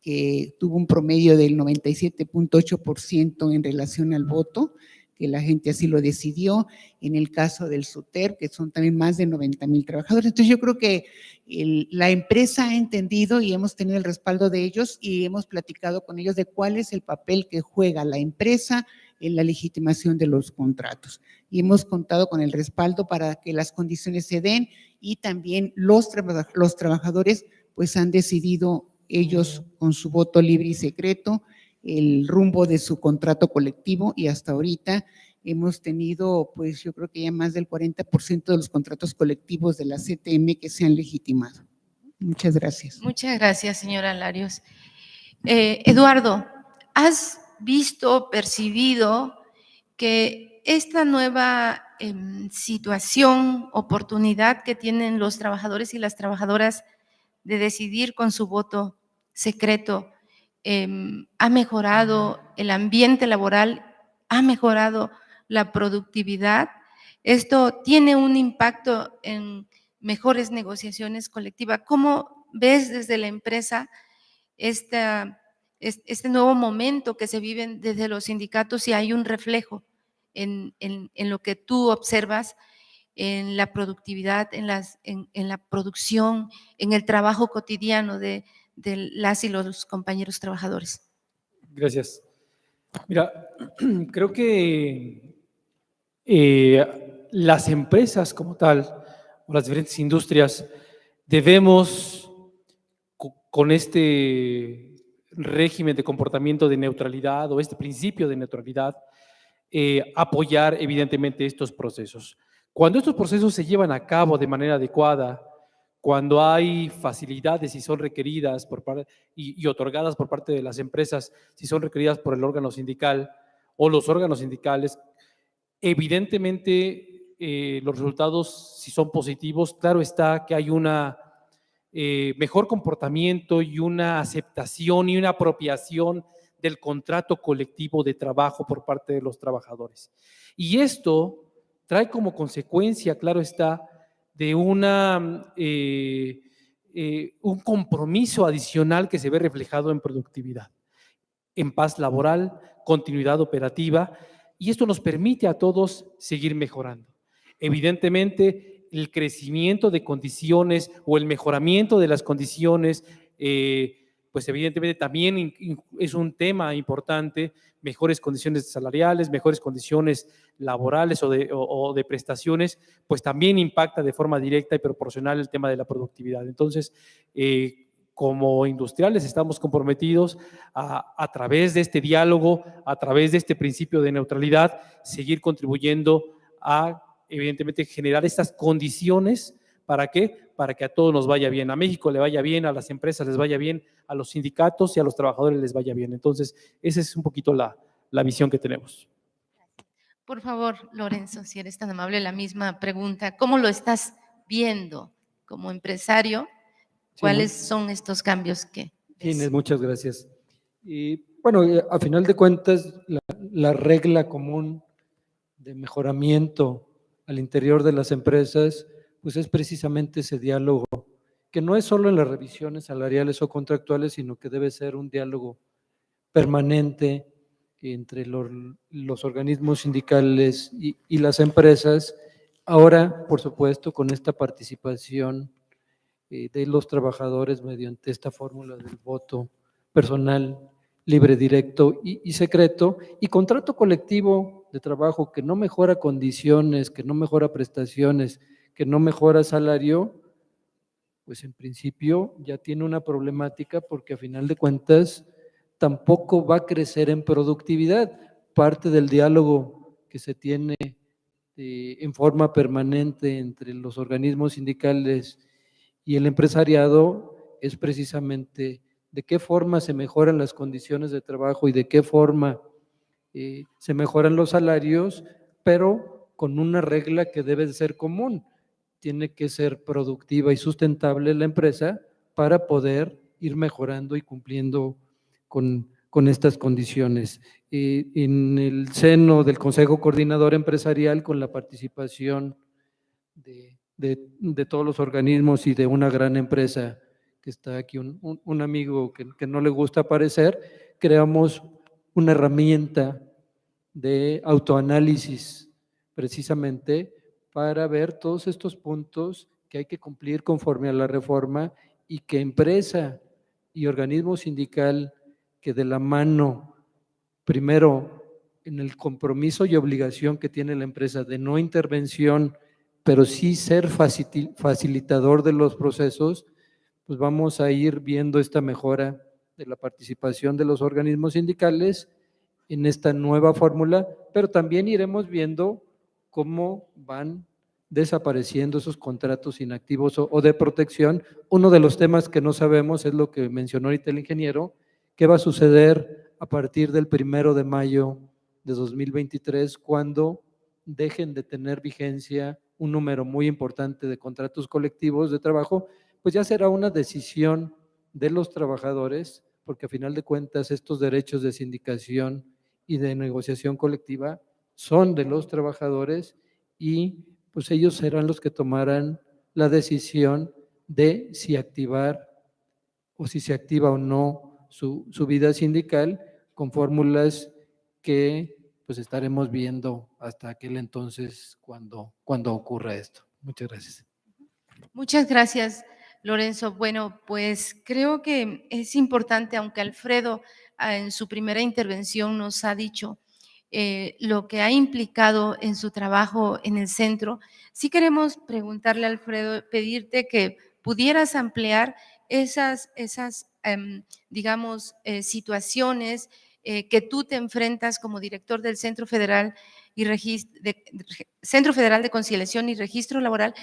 que tuvo un promedio del 97.8% en relación al voto, que la gente así lo decidió. En el caso del SUTER, que son también más de 90,000 trabajadores. Entonces yo creo que la empresa ha entendido y hemos tenido el respaldo de ellos y hemos platicado con ellos de cuál es el papel que juega la empresa en la legitimación de los contratos. Y hemos contado con el respaldo para que las condiciones se den, y también los trabajadores pues han decidido ellos con su voto libre y secreto el rumbo de su contrato colectivo, y hasta ahorita hemos tenido, pues yo creo que ya más del 40% de los contratos colectivos de la CTM que se han legitimado. Muchas gracias. Muchas gracias, señora Larios. Eduardo, ¿has visto, percibido que esta nueva situación, oportunidad que tienen los trabajadores y las trabajadoras de decidir con su voto secreto, ha mejorado el ambiente laboral, ha mejorado la productividad? Esto tiene un impacto en mejores negociaciones colectivas. ¿Cómo ves desde la empresa este nuevo momento que se vive desde los sindicatos, y hay un reflejo en lo que tú observas en la productividad, en la producción, en el trabajo cotidiano de las y los compañeros trabajadores? Gracias. Mira, creo que las empresas como tal, o las diferentes industrias, debemos, con este régimen de comportamiento de neutralidad o este principio de neutralidad, apoyar evidentemente estos procesos. Cuando estos procesos se llevan a cabo de manera adecuada, cuando hay facilidades si son requeridas y otorgadas por parte de las empresas, si son requeridas por el órgano sindical o los órganos sindicales, evidentemente los resultados, si son positivos, claro está que hay una mejor comportamiento y una aceptación y una apropiación del contrato colectivo de trabajo por parte de los trabajadores. Y esto trae como consecuencia, claro está, de un compromiso adicional que se ve reflejado en productividad, en paz laboral, continuidad operativa, y esto nos permite a todos seguir mejorando. Evidentemente, el crecimiento de condiciones o el mejoramiento de las condiciones, pues evidentemente también es un tema importante. Mejores condiciones salariales, mejores condiciones laborales o de prestaciones, pues también impacta de forma directa y proporcional el tema de la productividad. Entonces, como industriales estamos comprometidos a través de este diálogo, a través de este principio de neutralidad, seguir contribuyendo a, evidentemente, generar estas condiciones. ¿Para qué? Para que a todos nos vaya bien, a México le vaya bien, a las empresas les vaya bien, a los sindicatos y a los trabajadores les vaya bien. Entonces, esa es un poquito la visión que tenemos. Por favor, Lorenzo, si eres tan amable, la misma pregunta. ¿Cómo lo estás viendo como empresario? ¿Cuáles son estos cambios que ves? Inés, muchas gracias. Y bueno, a final de cuentas, la regla común de mejoramiento al interior de las empresas, pues es precisamente ese diálogo, que no es solo en las revisiones salariales o contractuales, sino que debe ser un diálogo permanente entre los organismos sindicales y las empresas. Ahora, por supuesto, con esta participación de los trabajadores mediante esta fórmula del voto personal, libre, directo y secreto, y contrato colectivo de trabajo que no mejora condiciones, que no mejora prestaciones, que no mejora salario, pues en principio ya tiene una problemática, porque a final de cuentas tampoco va a crecer en productividad. Parte del diálogo que se tiene en forma permanente entre los organismos sindicales y el empresariado es precisamente de qué forma se mejoran las condiciones de trabajo y de qué forma se mejoran los salarios, pero con una regla que debe de ser común. Tiene que ser productiva y sustentable la empresa para poder ir mejorando y cumpliendo con estas condiciones. En el seno del Consejo Coordinador Empresarial, con la participación de todos los organismos y de una gran empresa que está aquí, un amigo que no le gusta aparecer, creamos una herramienta de autoanálisis precisamente para ver todos estos puntos que hay que cumplir conforme a la reforma y que empresa y organismo sindical que de la mano, primero en el compromiso y obligación que tiene la empresa de no intervención, pero sí ser facilitador de los procesos, pues vamos a ir viendo esta mejora de la participación de los organismos sindicales en esta nueva fórmula, pero también iremos viendo cómo van desapareciendo esos contratos inactivos o de protección. Uno de los temas que no sabemos es lo que mencionó ahorita el ingeniero, qué va a suceder a partir del 1 de mayo de 2023, cuando dejen de tener vigencia un número muy importante de contratos colectivos de trabajo. Pues ya será una decisión de los trabajadores, porque a final de cuentas estos derechos de sindicación y de negociación colectiva son de los trabajadores y pues ellos serán los que tomarán la decisión de si activar o si se activa o no su vida sindical con fórmulas que pues estaremos viendo hasta aquel entonces cuando ocurra esto. Muchas gracias. Muchas gracias, Lorenzo. Bueno, pues creo que es importante, aunque Alfredo en su primera intervención nos ha dicho lo que ha implicado en su trabajo en el centro, sí queremos preguntarle, Alfredo, pedirte que pudieras ampliar esas digamos, situaciones que tú te enfrentas como director del Centro Federal Centro Federal de Conciliación y Registro Laboral,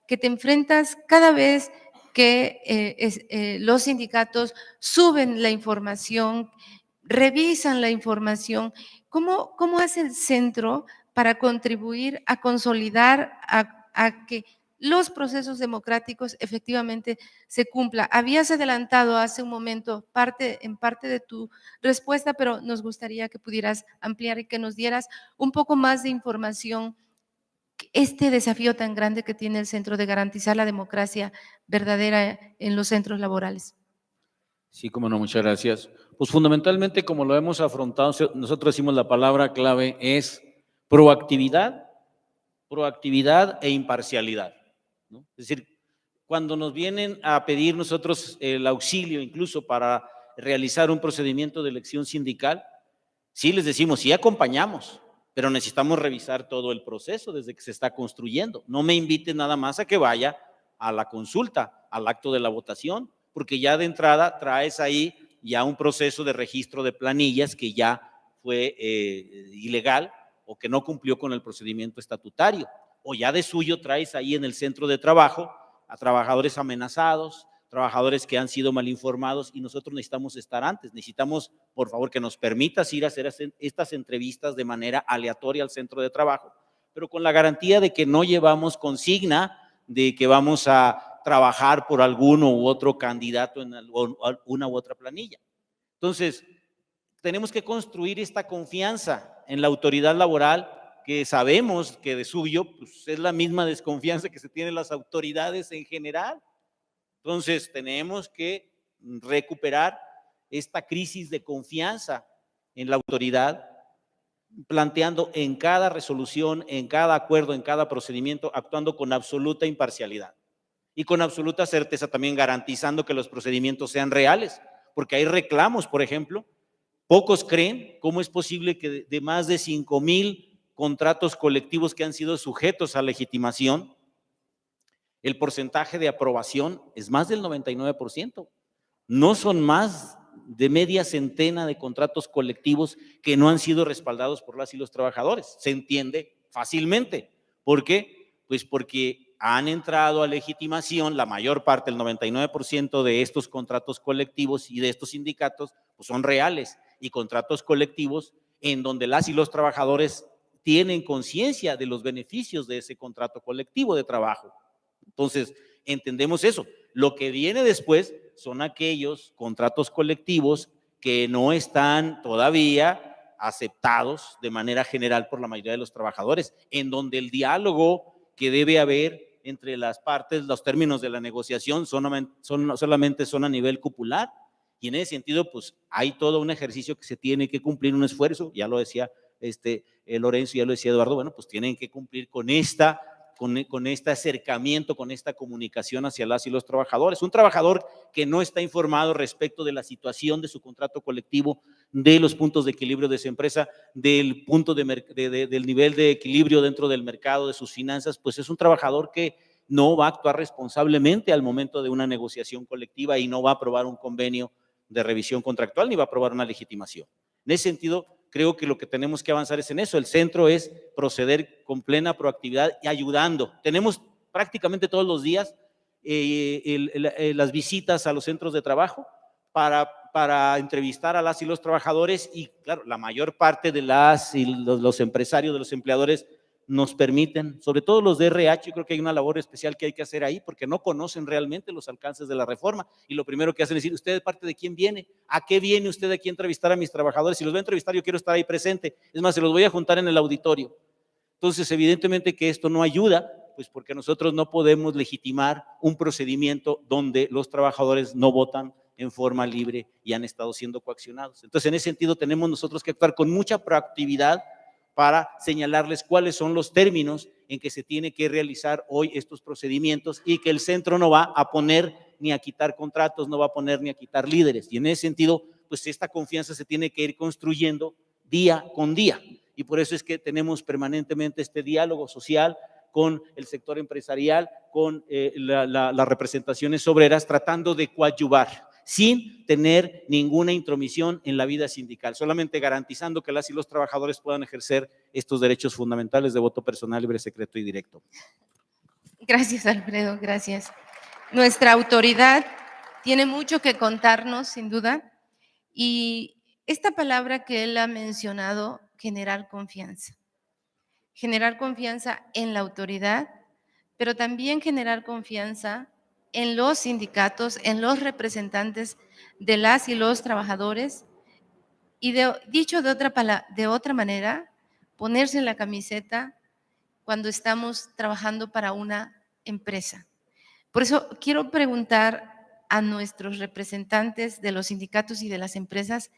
que te enfrentas cada vez que los sindicatos suben la información, revisan la información. ¿Cómo hace el centro para contribuir a consolidar, a que los procesos democráticos efectivamente se cumplan? Habías adelantado hace un momento en parte de tu respuesta, pero nos gustaría que pudieras ampliar y que nos dieras un poco más de información. Este desafío tan grande que tiene el centro de garantizar la democracia verdadera en los centros laborales. Sí, cómo no, muchas gracias. Pues fundamentalmente, como lo hemos afrontado, nosotros decimos la palabra clave es proactividad e imparcialidad, ¿no? Es decir, cuando nos vienen a pedir nosotros el auxilio incluso para realizar un procedimiento de elección sindical, sí les decimos, sí acompañamos, pero necesitamos revisar todo el proceso desde que se está construyendo. No me inviten nada más a que vaya a la consulta, al acto de la votación, porque ya de entrada traes ahí ya un proceso de registro de planillas que ya fue ilegal o que no cumplió con el procedimiento estatutario, o ya de suyo traes ahí en el centro de trabajo a trabajadores amenazados, trabajadores que han sido mal informados, y nosotros necesitamos estar antes, necesitamos, por favor, que nos permitas ir a hacer estas entrevistas de manera aleatoria al centro de trabajo, pero con la garantía de que no llevamos consigna de que vamos a trabajar por alguno u otro candidato en una u otra planilla. Entonces, tenemos que construir esta confianza en la autoridad laboral, que sabemos que de suyo pues, es la misma desconfianza que se tiene en las autoridades en general. Entonces, tenemos que recuperar esta crisis de confianza en la autoridad, planteando en cada resolución, en cada acuerdo, en cada procedimiento, actuando con absoluta imparcialidad y con absoluta certeza, también garantizando que los procedimientos sean reales, porque hay reclamos, por ejemplo. Pocos creen cómo es posible que de más de 5,000 contratos colectivos que han sido sujetos a legitimación, el porcentaje de aprobación es más del 99%. No son más de media centena de contratos colectivos que no han sido respaldados por las y los trabajadores. Se entiende fácilmente. ¿Por qué? Pues porque han entrado a legitimación la mayor parte, el 99% de estos contratos colectivos y de estos sindicatos, pues son reales, y contratos colectivos en donde las y los trabajadores tienen conciencia de los beneficios de ese contrato colectivo de trabajo. Entonces, entendemos eso. Lo que viene después son aquellos contratos colectivos que no están todavía aceptados de manera general por la mayoría de los trabajadores, en donde el diálogo que debe haber entre las partes, los términos de la negociación solamente son a nivel cupular, y en ese sentido, pues hay todo un ejercicio que se tiene que cumplir, un esfuerzo, ya lo decía Lorenzo, ya lo decía Eduardo, bueno, pues tienen que cumplir con este acercamiento, con esta comunicación hacia las y los trabajadores. Un trabajador que no está informado respecto de la situación de su contrato colectivo, de los puntos de equilibrio de su empresa, del nivel de equilibrio dentro del mercado, de sus finanzas, pues es un trabajador que no va a actuar responsablemente al momento de una negociación colectiva y no va a aprobar un convenio de revisión contractual ni va a aprobar una legitimación. En ese sentido, creo que lo que tenemos que avanzar es en eso. El centro es proceder con plena proactividad y ayudando. Tenemos prácticamente todos los días las visitas a los centros de trabajo para entrevistar a las y los trabajadores, y claro, la mayor parte de las y los empresarios, de los empleadores, nos permiten, sobre todo los de RH, yo creo que hay una labor especial que hay que hacer ahí, porque no conocen realmente los alcances de la reforma, y lo primero que hacen es decir, ¿usted de parte de quién viene? ¿A qué viene usted aquí a entrevistar a mis trabajadores? Si los voy a entrevistar, yo quiero estar ahí presente, es más, se los voy a juntar en el auditorio. Entonces, evidentemente que esto no ayuda, pues porque nosotros no podemos legitimar un procedimiento donde los trabajadores no votan en forma libre y han estado siendo coaccionados. Entonces, en ese sentido, tenemos nosotros que actuar con mucha proactividad para señalarles cuáles son los términos en que se tiene que realizar hoy estos procedimientos, y que el centro no va a poner ni a quitar contratos, no va a poner ni a quitar líderes. Y en ese sentido, pues esta confianza se tiene que ir construyendo día con día. Y por eso es que tenemos permanentemente este diálogo social con el sector empresarial, con las representaciones obreras, tratando de coadyuvar, sin tener ninguna intromisión en la vida sindical, solamente garantizando que las y los trabajadores puedan ejercer estos derechos fundamentales de voto personal, libre, secreto y directo. Gracias, Alfredo, gracias. Nuestra autoridad tiene mucho que contarnos, sin duda, y esta palabra que él ha mencionado, generar confianza en la autoridad, pero también generar confianza en los sindicatos, en los representantes de las y los trabajadores, y dicho de otra manera, ponerse la camiseta cuando estamos trabajando para una empresa. Por eso quiero preguntar a nuestros representantes de los sindicatos y de las empresas,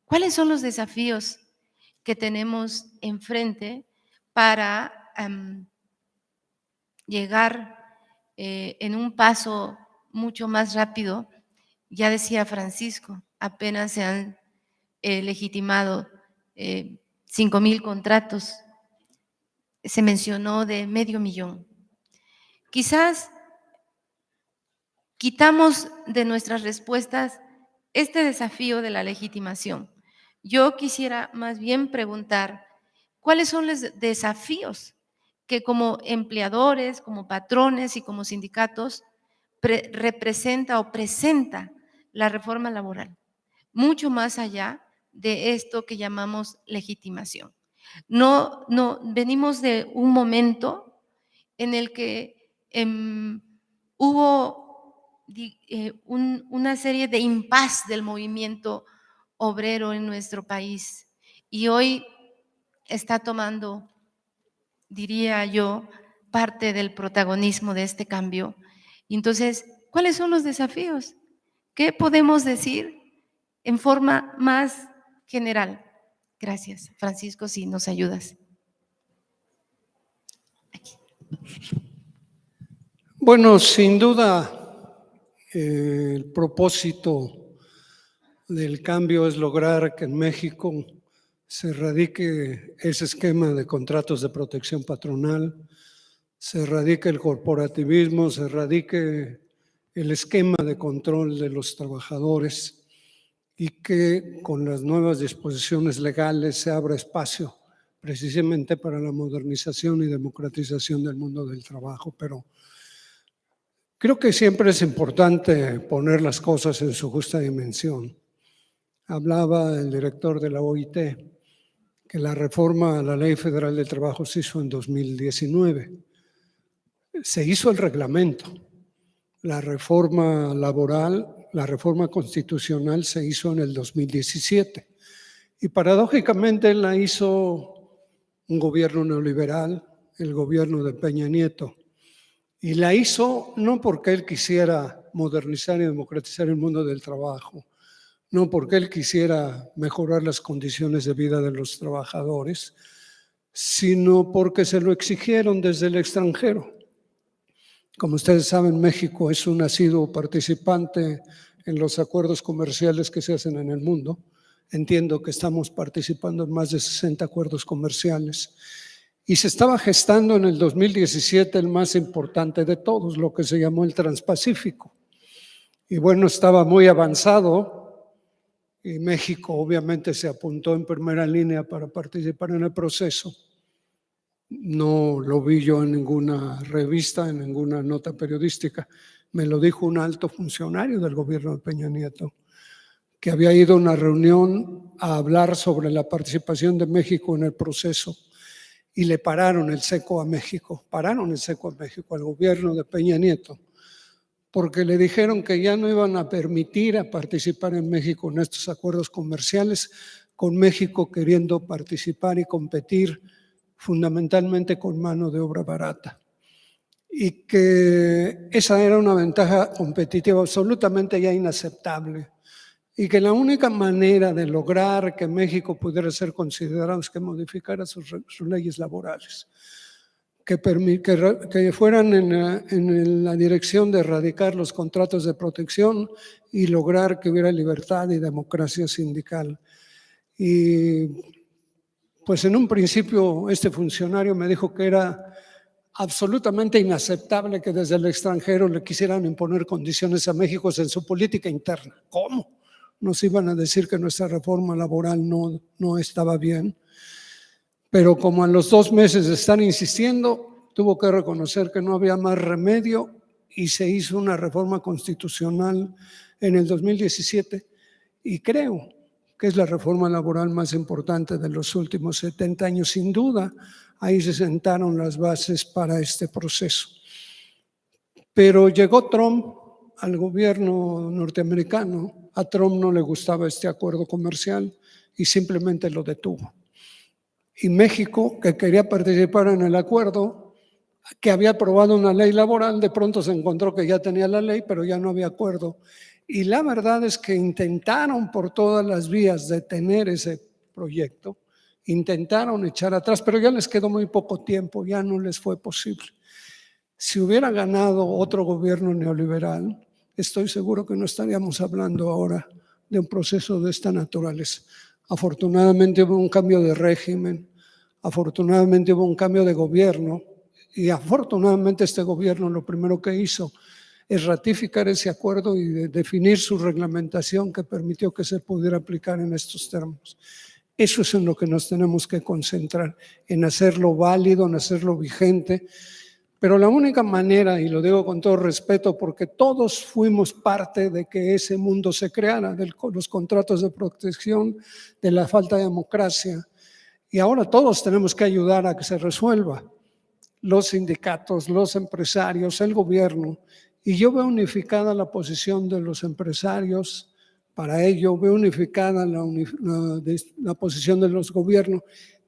¿cuáles son los desafíos que tenemos enfrente para llegar en un paso mucho más rápido? Ya decía Francisco, apenas se han legitimado 5,000 contratos, se mencionó de 500,000. Quizás quitamos de nuestras respuestas este desafío de la legitimación. Yo quisiera más bien preguntar, ¿cuáles son los desafíos que como empleadores, como patrones y como sindicatos representa o presenta la reforma laboral? Mucho más allá de esto que llamamos legitimación. No, venimos de un momento en el que hubo una serie de impas del movimiento obrero en nuestro país, y hoy está tomando, diría yo, parte del protagonismo de este cambio. Entonces, ¿cuáles son los desafíos? ¿Qué podemos decir en forma más general? Gracias, Francisco, si nos ayudas. Aquí. Bueno, sin duda, el propósito del cambio es lograr que en México se erradique ese esquema de contratos de protección patronal, se erradique el corporativismo, se erradique el esquema de control de los trabajadores, y que con las nuevas disposiciones legales se abra espacio precisamente para la modernización y democratización del mundo del trabajo. Pero creo que siempre es importante poner las cosas en su justa dimensión. Hablaba el director de la OIT que la reforma a la Ley Federal del Trabajo se hizo en 2019. Se hizo el reglamento. La reforma laboral, la reforma constitucional se hizo en el 2017. Y paradójicamente la hizo un gobierno neoliberal, el gobierno de Peña Nieto. Y la hizo no porque él quisiera modernizar y democratizar el mundo del trabajo, no porque él quisiera mejorar las condiciones de vida de los trabajadores, sino porque se lo exigieron desde el extranjero. Como ustedes saben, México es un asiduo participante en los acuerdos comerciales que se hacen en el mundo. Entiendo que estamos participando en más de 60 acuerdos comerciales. Y se estaba gestando en el 2017 el más importante de todos, lo que se llamó el Transpacífico. Y bueno, estaba muy avanzado y México obviamente se apuntó en primera línea para participar en el proceso. No lo vi yo en ninguna revista, en ninguna nota periodística. Me lo dijo un alto funcionario del gobierno de Peña Nieto, que había ido a una reunión a hablar sobre la participación de México en el proceso y le pararon el seco a México, al gobierno de Peña Nieto, porque le dijeron que ya no iban a permitir a participar en México en estos acuerdos comerciales, con México queriendo participar y competir fundamentalmente con mano de obra barata. Y que esa era una ventaja competitiva absolutamente ya inaceptable. Y que la única manera de lograr que México pudiera ser considerado es que modificara sus leyes laborales, que fueran en la dirección de erradicar los contratos de protección y lograr que hubiera libertad y democracia sindical. Y pues en un principio este funcionario me dijo que era absolutamente inaceptable que desde el extranjero le quisieran imponer condiciones a México en su política interna. ¿Cómo? Nos iban a decir que nuestra reforma laboral no estaba bien. Pero como a los 2 meses de estar insistiendo, tuvo que reconocer que no había más remedio y se hizo una reforma constitucional en el 2017 y creo que es la reforma laboral más importante de los últimos 70 años, sin duda. Ahí se sentaron las bases para este proceso. Pero llegó Trump al gobierno norteamericano. A Trump no le gustaba este acuerdo comercial y simplemente lo detuvo. Y México, que quería participar en el acuerdo, que había aprobado una ley laboral, de pronto se encontró que ya tenía la ley, pero ya no había acuerdo. Y la verdad es que intentaron por todas las vías detener ese proyecto, intentaron echar atrás, pero ya les quedó muy poco tiempo, ya no les fue posible. Si hubiera ganado otro gobierno neoliberal, estoy seguro que no estaríamos hablando ahora de un proceso de esta naturaleza. Afortunadamente hubo un cambio de régimen, afortunadamente hubo un cambio de gobierno y afortunadamente este gobierno lo primero que hizo es ratificar ese acuerdo y definir su reglamentación que permitió que se pudiera aplicar en estos términos. Eso es en lo que nos tenemos que concentrar, en hacerlo válido, en hacerlo vigente. Pero la única manera, y lo digo con todo respeto, porque todos fuimos parte de que ese mundo se creara, de los contratos de protección, de la falta de democracia, y ahora todos tenemos que ayudar a que se resuelva. Los sindicatos, los empresarios, el gobierno. Y yo veo unificada la posición de los empresarios, para ello veo unificada la posición de los gobiernos,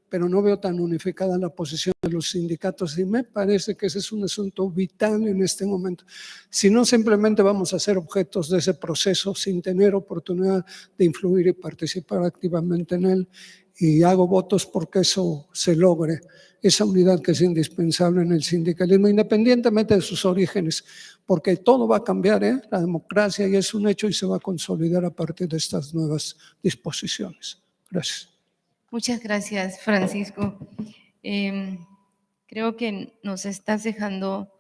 pero no veo tan unificada la posición de los sindicatos y me parece que ese es un asunto vital en este momento. Si no, simplemente vamos a ser objetos de ese proceso sin tener oportunidad de influir y participar activamente en él. Y hago votos porque eso se logre, esa unidad que es indispensable en el sindicalismo, independientemente de sus orígenes, porque todo va a cambiar, la democracia ya es un hecho y se va a consolidar a partir de estas nuevas disposiciones. Gracias. Muchas gracias, Francisco. Creo que nos estás dejando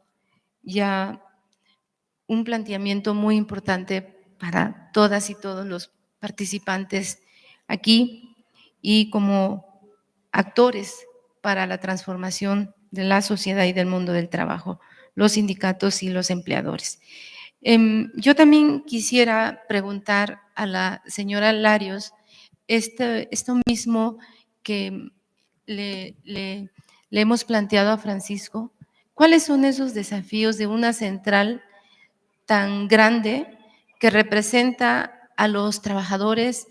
ya un planteamiento muy importante para todas y todos los participantes aquí y como actores para la transformación de la sociedad y del mundo del trabajo, los sindicatos y los empleadores. Yo también quisiera preguntar a la señora Larios esto mismo que le hemos planteado a Francisco. ¿Cuáles son esos desafíos de una central tan grande que representa a los trabajadores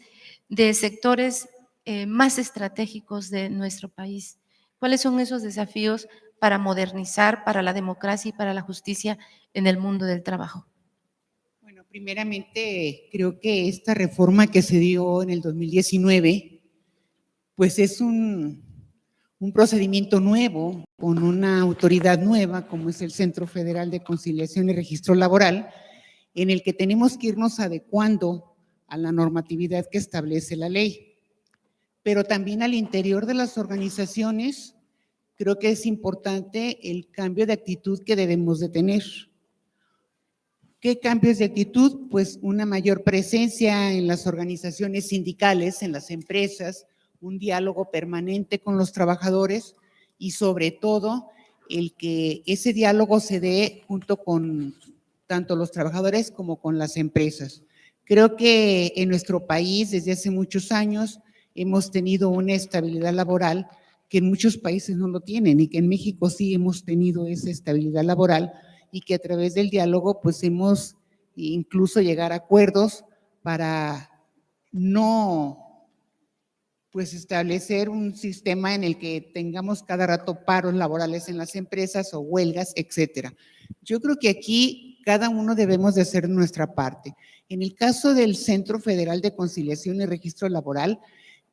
de sectores más estratégicos de nuestro país? ¿Cuáles son esos desafíos para modernizar, para la democracia y para la justicia en el mundo del trabajo? Bueno, primeramente creo que esta reforma que se dio en el 2019, pues es un procedimiento nuevo, con una autoridad nueva, como es el Centro Federal de Conciliación y Registro Laboral, en el que tenemos que irnos adecuando a la normatividad que establece la ley. Pero también al interior de las organizaciones, creo que es importante el cambio de actitud que debemos de tener. ¿Qué cambios de actitud? Pues una mayor presencia en las organizaciones sindicales, en las empresas, un diálogo permanente con los trabajadores y sobre todo el que ese diálogo se dé junto con tanto los trabajadores como con las empresas. Creo que en nuestro país desde hace muchos años hemos tenido una estabilidad laboral que en muchos países no lo tienen y que en México sí hemos tenido esa estabilidad laboral y que a través del diálogo pues hemos incluso llegar a acuerdos para no pues establecer un sistema en el que tengamos cada rato paros laborales en las empresas o huelgas, etcétera. Yo creo que aquí cada uno debemos de hacer nuestra parte. En el caso del Centro Federal de Conciliación y Registro Laboral,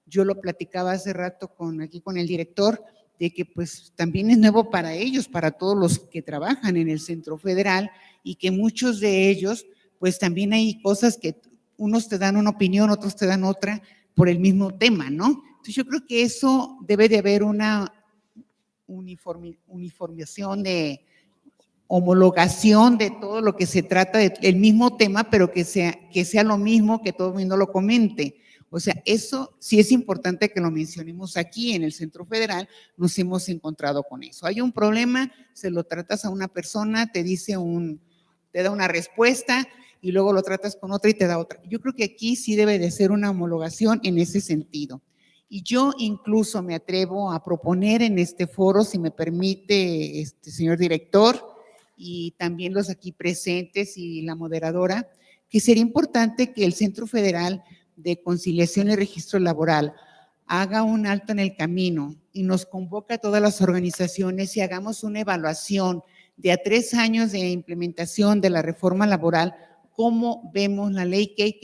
yo lo platicaba hace rato aquí con el director, de que pues también es nuevo para ellos, para todos los que trabajan en el Centro Federal y que muchos de ellos pues también hay cosas que unos te dan una opinión, otros te dan otra por el mismo tema, ¿no? Entonces yo creo que eso debe de haber una uniformización de homologación de todo lo que se trata del mismo tema, pero que sea lo mismo, que todo el mundo lo comente. O sea, eso sí es importante que lo mencionemos aquí en el Centro Federal, nos hemos encontrado con eso. Hay un problema, se lo tratas a una persona, te da una respuesta y luego lo tratas con otra y te da otra. Yo creo que aquí sí debe de ser una homologación en ese sentido. Y yo incluso me atrevo a proponer en este foro, si me permite, señor director, y también los aquí presentes y la moderadora, que sería importante que el Centro Federal de Conciliación y Registro Laboral haga un alto en el camino y nos convoca a todas las organizaciones y hagamos una evaluación de a 3 años de implementación de la reforma laboral, cómo vemos la ley, qué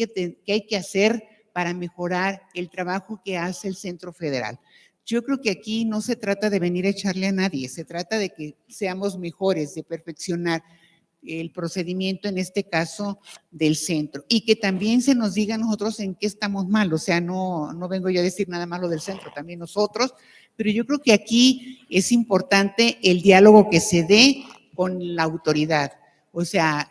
hay que hacer para mejorar el trabajo que hace el Centro Federal. Yo creo que aquí no se trata de venir a echarle a nadie, se trata de que seamos mejores, de perfeccionar el procedimiento, en este caso, del centro. Y que también se nos diga a nosotros en qué estamos mal. O sea, no vengo yo a decir nada malo del centro, también nosotros. Pero yo creo que aquí es importante el diálogo que se dé con la autoridad. O sea,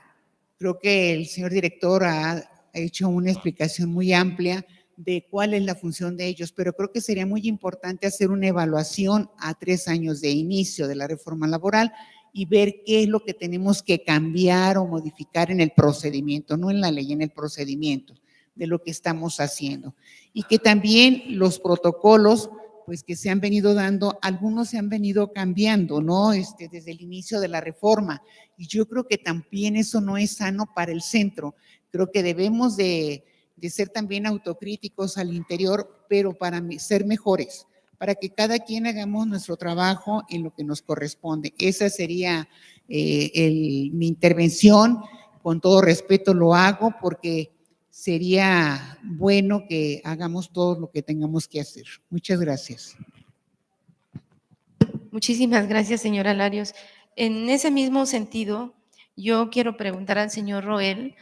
creo que el señor director ha hecho una explicación muy amplia de cuál es la función de ellos, pero creo que sería muy importante hacer una evaluación a 3 años de inicio de la reforma laboral y ver qué es lo que tenemos que cambiar o modificar en el procedimiento, no en la ley, en el procedimiento de lo que estamos haciendo. Y que también los protocolos, pues que se han venido dando, algunos se han venido cambiando, ¿no? Desde el inicio de la reforma. Y yo creo que también eso no es sano para el centro. Creo que debemos de ser también autocríticos al interior, pero para ser mejores, para que cada quien hagamos nuestro trabajo en lo que nos corresponde. Esa sería mi intervención. Con todo respeto lo hago porque sería bueno que hagamos todo lo que tengamos que hacer. Muchas gracias. Muchísimas gracias, señora Larios. En ese mismo sentido, yo quiero preguntar al señor Roel,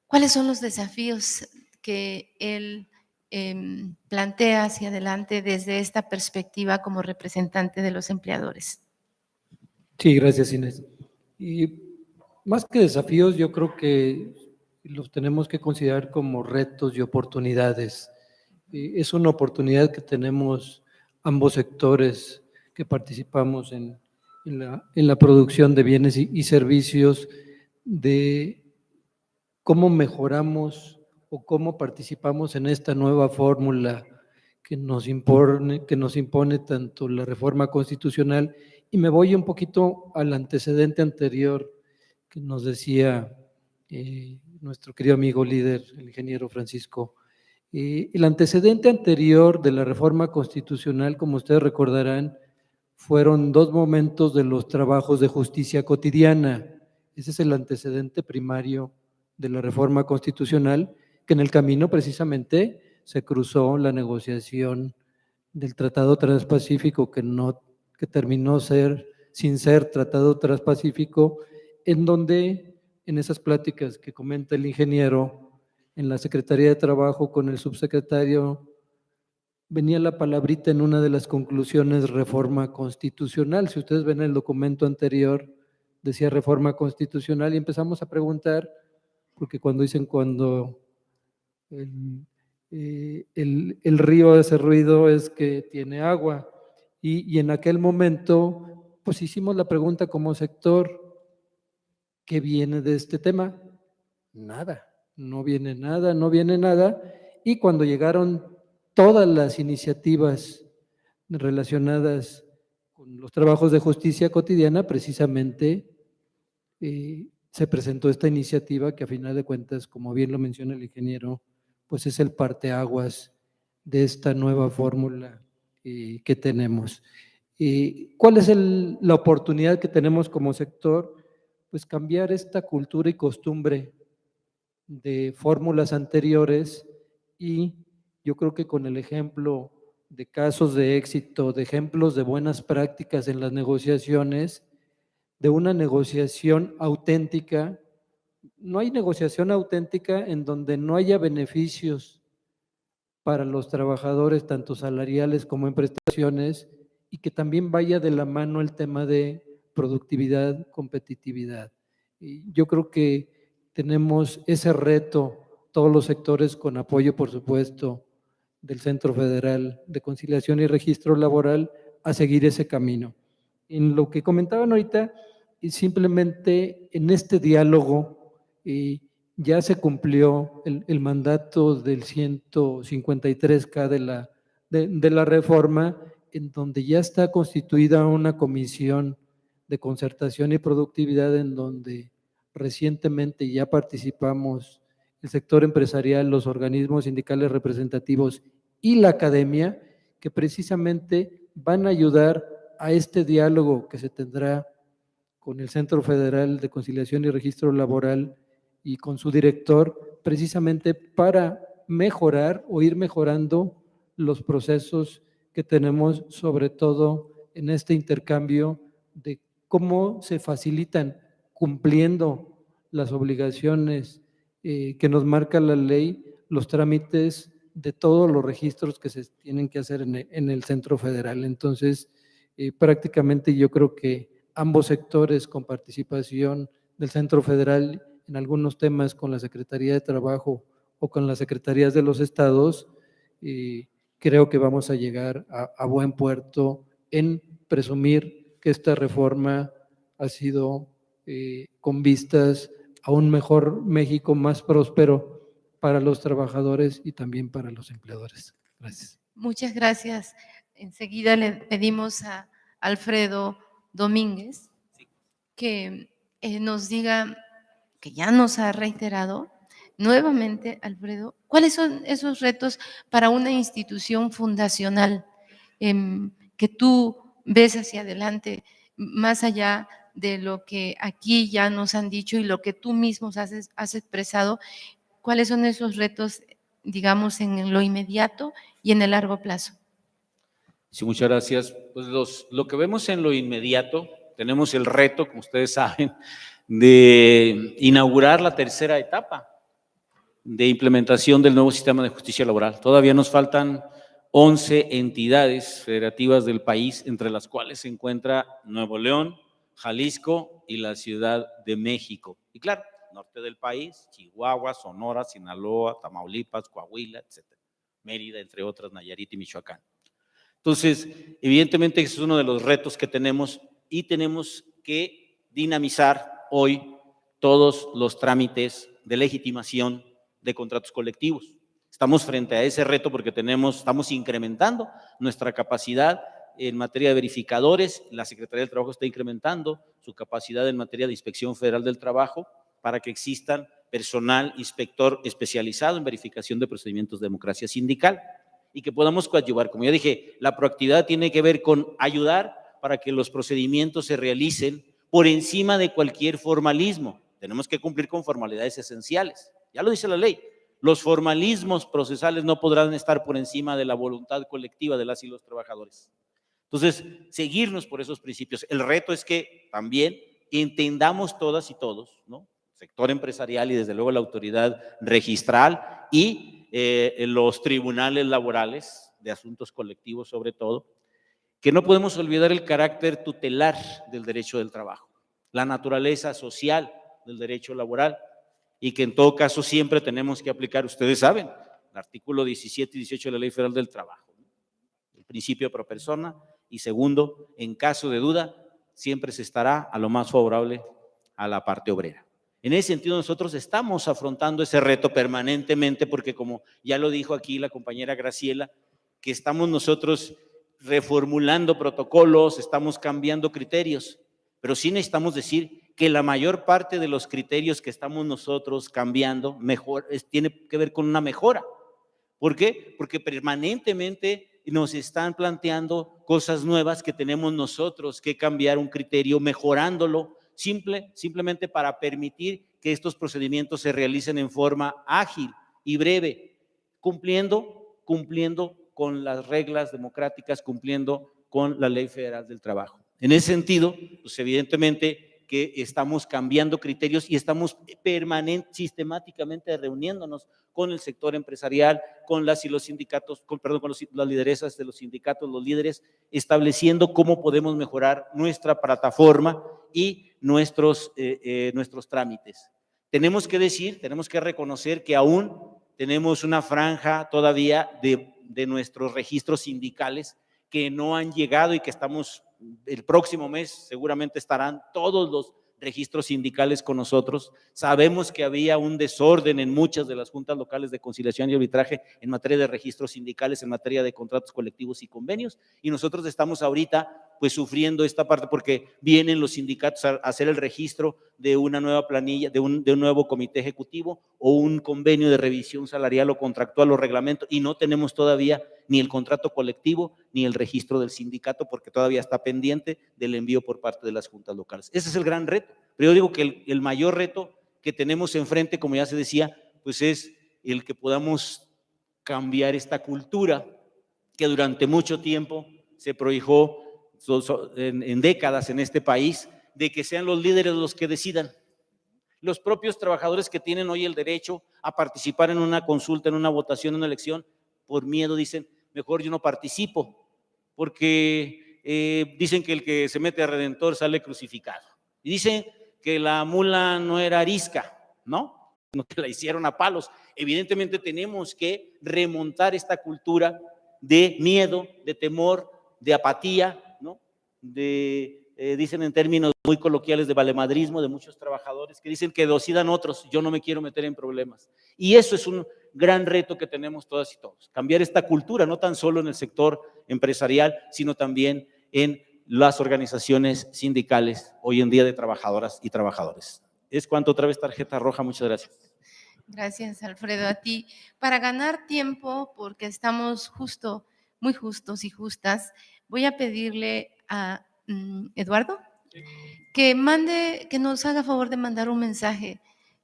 ¿cuáles son los desafíos que él plantea hacia adelante desde esta perspectiva como representante de los empleadores? Sí, gracias, Inés. Y más que desafíos, yo creo que los tenemos que considerar como retos y oportunidades. Es una oportunidad que tenemos ambos sectores que participamos en la producción de bienes y servicios, de cómo mejoramos o cómo participamos en esta nueva fórmula que nos impone tanto la reforma constitucional. Y me voy un poquito al antecedente anterior que nos decía nuestro querido amigo líder, el ingeniero Francisco. El antecedente anterior de la reforma constitucional, como ustedes recordarán, fueron 2 momentos de los trabajos de justicia cotidiana. Ese es el antecedente primario de la reforma constitucional, que en el camino precisamente se cruzó la negociación del Tratado Transpacífico, que terminó sin ser Tratado Transpacífico, en donde en esas pláticas que comenta el ingeniero, en la Secretaría de Trabajo con el subsecretario, venía la palabrita en una de las conclusiones reforma constitucional. Si ustedes ven el documento anterior, decía reforma constitucional y empezamos a preguntar, porque cuando el río hace ruido es que tiene agua. Y en aquel momento, pues hicimos la pregunta como sector, ¿qué viene de este tema? Nada, no viene nada, no viene nada. Y cuando llegaron todas las iniciativas relacionadas con los trabajos de justicia cotidiana, precisamente se presentó esta iniciativa que a final de cuentas, como bien lo menciona el ingeniero, pues es el parteaguas de esta nueva fórmula que tenemos. ¿Cuál es la oportunidad que tenemos como sector? Pues cambiar esta cultura y costumbre de fórmulas anteriores, y yo creo que con el ejemplo de casos de éxito, de ejemplos de buenas prácticas en las negociaciones, de una negociación auténtica. No hay negociación auténtica en donde no haya beneficios para los trabajadores, tanto salariales como en prestaciones, y que también vaya de la mano el tema de productividad, competitividad. Y yo creo que tenemos ese reto, todos los sectores, con apoyo, por supuesto, del Centro Federal de Conciliación y Registro Laboral, a seguir ese camino. En lo que comentaban ahorita, y simplemente en este diálogo ya se cumplió el mandato del 153K de la reforma, en donde ya está constituida una comisión de concertación y productividad, en donde recientemente ya participamos el sector empresarial, los organismos sindicales representativos y la academia, que precisamente van a ayudar a este diálogo que se tendrá con el Centro Federal de Conciliación y Registro Laboral y con su director, precisamente para mejorar o ir mejorando los procesos que tenemos, sobre todo en este intercambio de cómo se facilitan, cumpliendo las obligaciones que nos marca la ley, los trámites de todos los registros que se tienen que hacer en el Centro Federal. Entonces, prácticamente yo creo que ambos sectores, con participación del Centro Federal en algunos temas con la Secretaría de Trabajo o con las secretarías de los estados, creo que vamos a llegar a buen puerto en presumir que esta reforma ha sido con vistas a un mejor México, más próspero para los trabajadores y también para los empleadores. Gracias. Muchas gracias. Enseguida le pedimos a Alfredo Domínguez que nos diga, que ya nos ha reiterado nuevamente, Alfredo, ¿cuáles son esos retos para una institución fundacional que tú ves hacia adelante, más allá de lo que aquí ya nos han dicho y lo que tú mismo has expresado? ¿Cuáles son esos retos, digamos, en lo inmediato y en el largo plazo? Sí, muchas gracias. Pues lo que vemos en lo inmediato, tenemos el reto, como ustedes saben, de inaugurar la tercera etapa de implementación del nuevo sistema de justicia laboral. Todavía nos faltan 11 entidades federativas del país, entre las cuales se encuentra Nuevo León, Jalisco y la Ciudad de México. Y claro, norte del país, Chihuahua, Sonora, Sinaloa, Tamaulipas, Coahuila, etcétera. Mérida, entre otras, Nayarit y Michoacán. Entonces, evidentemente, ese es uno de los retos que tenemos y tenemos que dinamizar hoy todos los trámites de legitimación de contratos colectivos. Estamos frente a ese reto porque estamos incrementando nuestra capacidad en materia de verificadores. La Secretaría del Trabajo está incrementando su capacidad en materia de Inspección Federal del Trabajo para que existan personal inspector especializado en verificación de procedimientos de democracia sindical y que podamos coadyuvar. Como ya dije, la proactividad tiene que ver con ayudar para que los procedimientos se realicen por encima de cualquier formalismo. Tenemos que cumplir con formalidades esenciales. Ya lo dice la ley. Los formalismos procesales no podrán estar por encima de la voluntad colectiva de las y los trabajadores. Entonces, seguirnos por esos principios. El reto es que también entendamos todas y todos, ¿no? Sector empresarial y desde luego la autoridad registral y los tribunales laborales de asuntos colectivos sobre todo, que no podemos olvidar el carácter tutelar del derecho del trabajo, la naturaleza social del derecho laboral y que en todo caso siempre tenemos que aplicar, ustedes saben, el artículo 17 y 18 de la Ley Federal del Trabajo, ¿no? El principio pro persona y segundo, en caso de duda, siempre se estará a lo más favorable a la parte obrera. En ese sentido, nosotros estamos afrontando ese reto permanentemente porque como ya lo dijo aquí la compañera Graciela, que estamos nosotros reformulando protocolos, estamos cambiando criterios, pero sí necesitamos decir que la mayor parte de los criterios que estamos nosotros cambiando tiene que ver con una mejora. ¿Por qué? Porque permanentemente nos están planteando cosas nuevas que tenemos nosotros que cambiar un criterio, mejorándolo, simplemente para permitir que estos procedimientos se realicen en forma ágil y breve, cumpliendo con las reglas democráticas, cumpliendo con la Ley Federal del Trabajo. En ese sentido, pues evidentemente que estamos cambiando criterios y estamos sistemáticamente reuniéndonos con el sector empresarial, con las y los sindicatos, con las lideresas de los sindicatos, los líderes, estableciendo cómo podemos mejorar nuestra plataforma y nuestros trámites. Tenemos que reconocer que aún tenemos una franja todavía de nuestros registros sindicales que no han llegado y que estamos, el próximo mes seguramente estarán todos los registros sindicales con nosotros. Sabemos que había un desorden en muchas de las juntas locales de conciliación y arbitraje en materia de registros sindicales, en materia de contratos colectivos y convenios, y nosotros estamos ahorita pues sufriendo esta parte porque vienen los sindicatos a hacer el registro de una nueva planilla, de un nuevo comité ejecutivo o un convenio de revisión salarial o contractual o reglamento y no tenemos todavía ni el contrato colectivo ni el registro del sindicato porque todavía está pendiente del envío por parte de las juntas locales. Ese es el gran reto, pero yo digo que el mayor reto que tenemos enfrente, como ya se decía, pues es el que podamos cambiar esta cultura que durante mucho tiempo se prohijó en décadas en este país, de que sean los líderes los que decidan. Los propios trabajadores que tienen hoy el derecho a participar en una consulta, en una votación, en una elección, por miedo dicen, mejor yo no participo, porque dicen que el que se mete a Redentor sale crucificado. Y dicen que la mula no era arisca, ¿no? No que la hicieron a palos. Evidentemente tenemos que remontar esta cultura de miedo, de temor, de apatía, ¿no? Dicen en términos muy coloquiales de valemadrismo de muchos trabajadores que dicen que decidan otros, yo no me quiero meter en problemas. Y eso es un gran reto que tenemos todas y todos, cambiar esta cultura, no tan solo en el sector empresarial, sino también en las organizaciones sindicales hoy en día de trabajadoras y trabajadores. Es cuanto, otra vez tarjeta roja, muchas gracias. Gracias, Alfredo, a ti. Para ganar tiempo, porque estamos muy justos y justas, voy a pedirle a Eduardo que nos haga favor de mandar un mensaje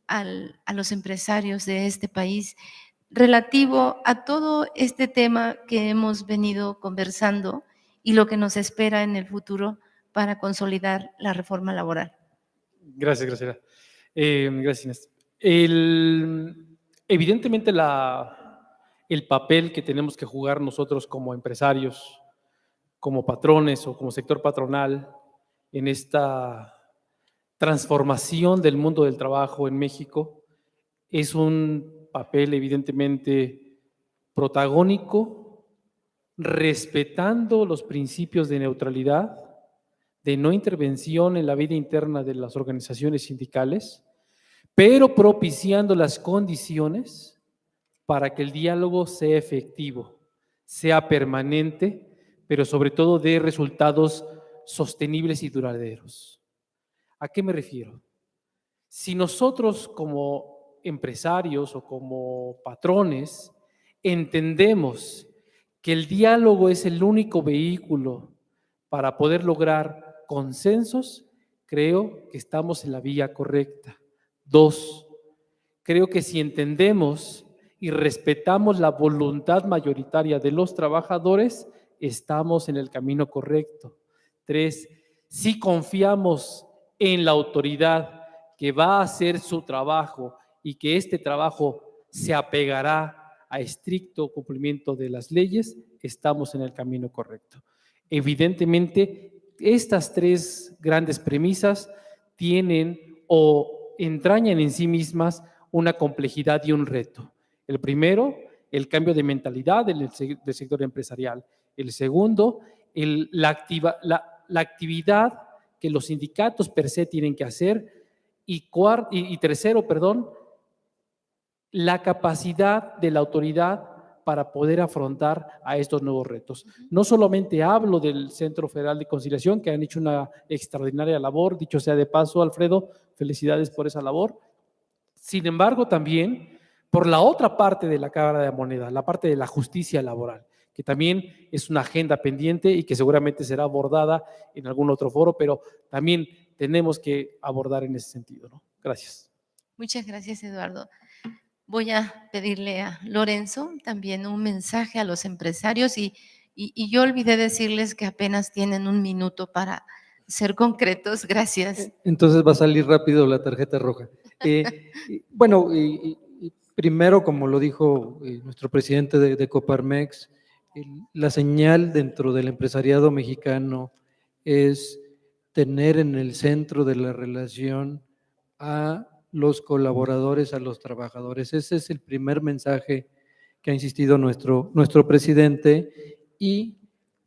a los empresarios de este país relativo a todo este tema que hemos venido conversando y lo que nos espera en el futuro para consolidar la reforma laboral. Gracias, Graciela. Gracias, Inés. Evidentemente el papel que tenemos que jugar nosotros como empresarios, como patrones o como sector patronal en esta transformación del mundo del trabajo en México es un papel evidentemente protagónico, respetando los principios de neutralidad, de no intervención en la vida interna de las organizaciones sindicales, pero propiciando las condiciones para que el diálogo sea efectivo, sea permanente, pero sobre todo dé resultados sostenibles y duraderos. ¿A qué me refiero? Si nosotros como empresarios o como patrones entendemos que el diálogo es el único vehículo para poder lograr consensos, creo que estamos en la vía correcta. 2, creo que si entendemos y respetamos la voluntad mayoritaria de los trabajadores, estamos en el camino correcto. 3, si confiamos en la autoridad que va a hacer su trabajo y que este trabajo se apegará a estricto cumplimiento de las leyes, estamos en el camino correcto. Evidentemente, estas 3 grandes premisas tienen o entrañan en sí mismas una complejidad y un reto. El primero, el cambio de mentalidad del sector empresarial. El segundo, la actividad que los sindicatos per se tienen que hacer. Y tercero, la capacidad de la autoridad para poder afrontar a estos nuevos retos. No solamente hablo del Centro Federal de Conciliación, que han hecho una extraordinaria labor, dicho sea de paso, Alfredo, felicidades por esa labor. Sin embargo, también por la otra parte de la Cámara de la Moneda, la parte de la justicia laboral, que también es una agenda pendiente y que seguramente será abordada en algún otro foro, pero también tenemos que abordar en ese sentido, ¿no? Gracias. Muchas gracias, Eduardo. Voy a pedirle a Lorenzo también un mensaje a los empresarios y yo olvidé decirles que apenas tienen 1 minuto para ser concretos. Gracias. Entonces va a salir rápido la tarjeta roja. Bueno, primero, como lo dijo nuestro presidente de Coparmex, la señal dentro del empresariado mexicano es tener en el centro de la relación a los colaboradores, a los trabajadores. Ese es el primer mensaje que ha insistido nuestro presidente, y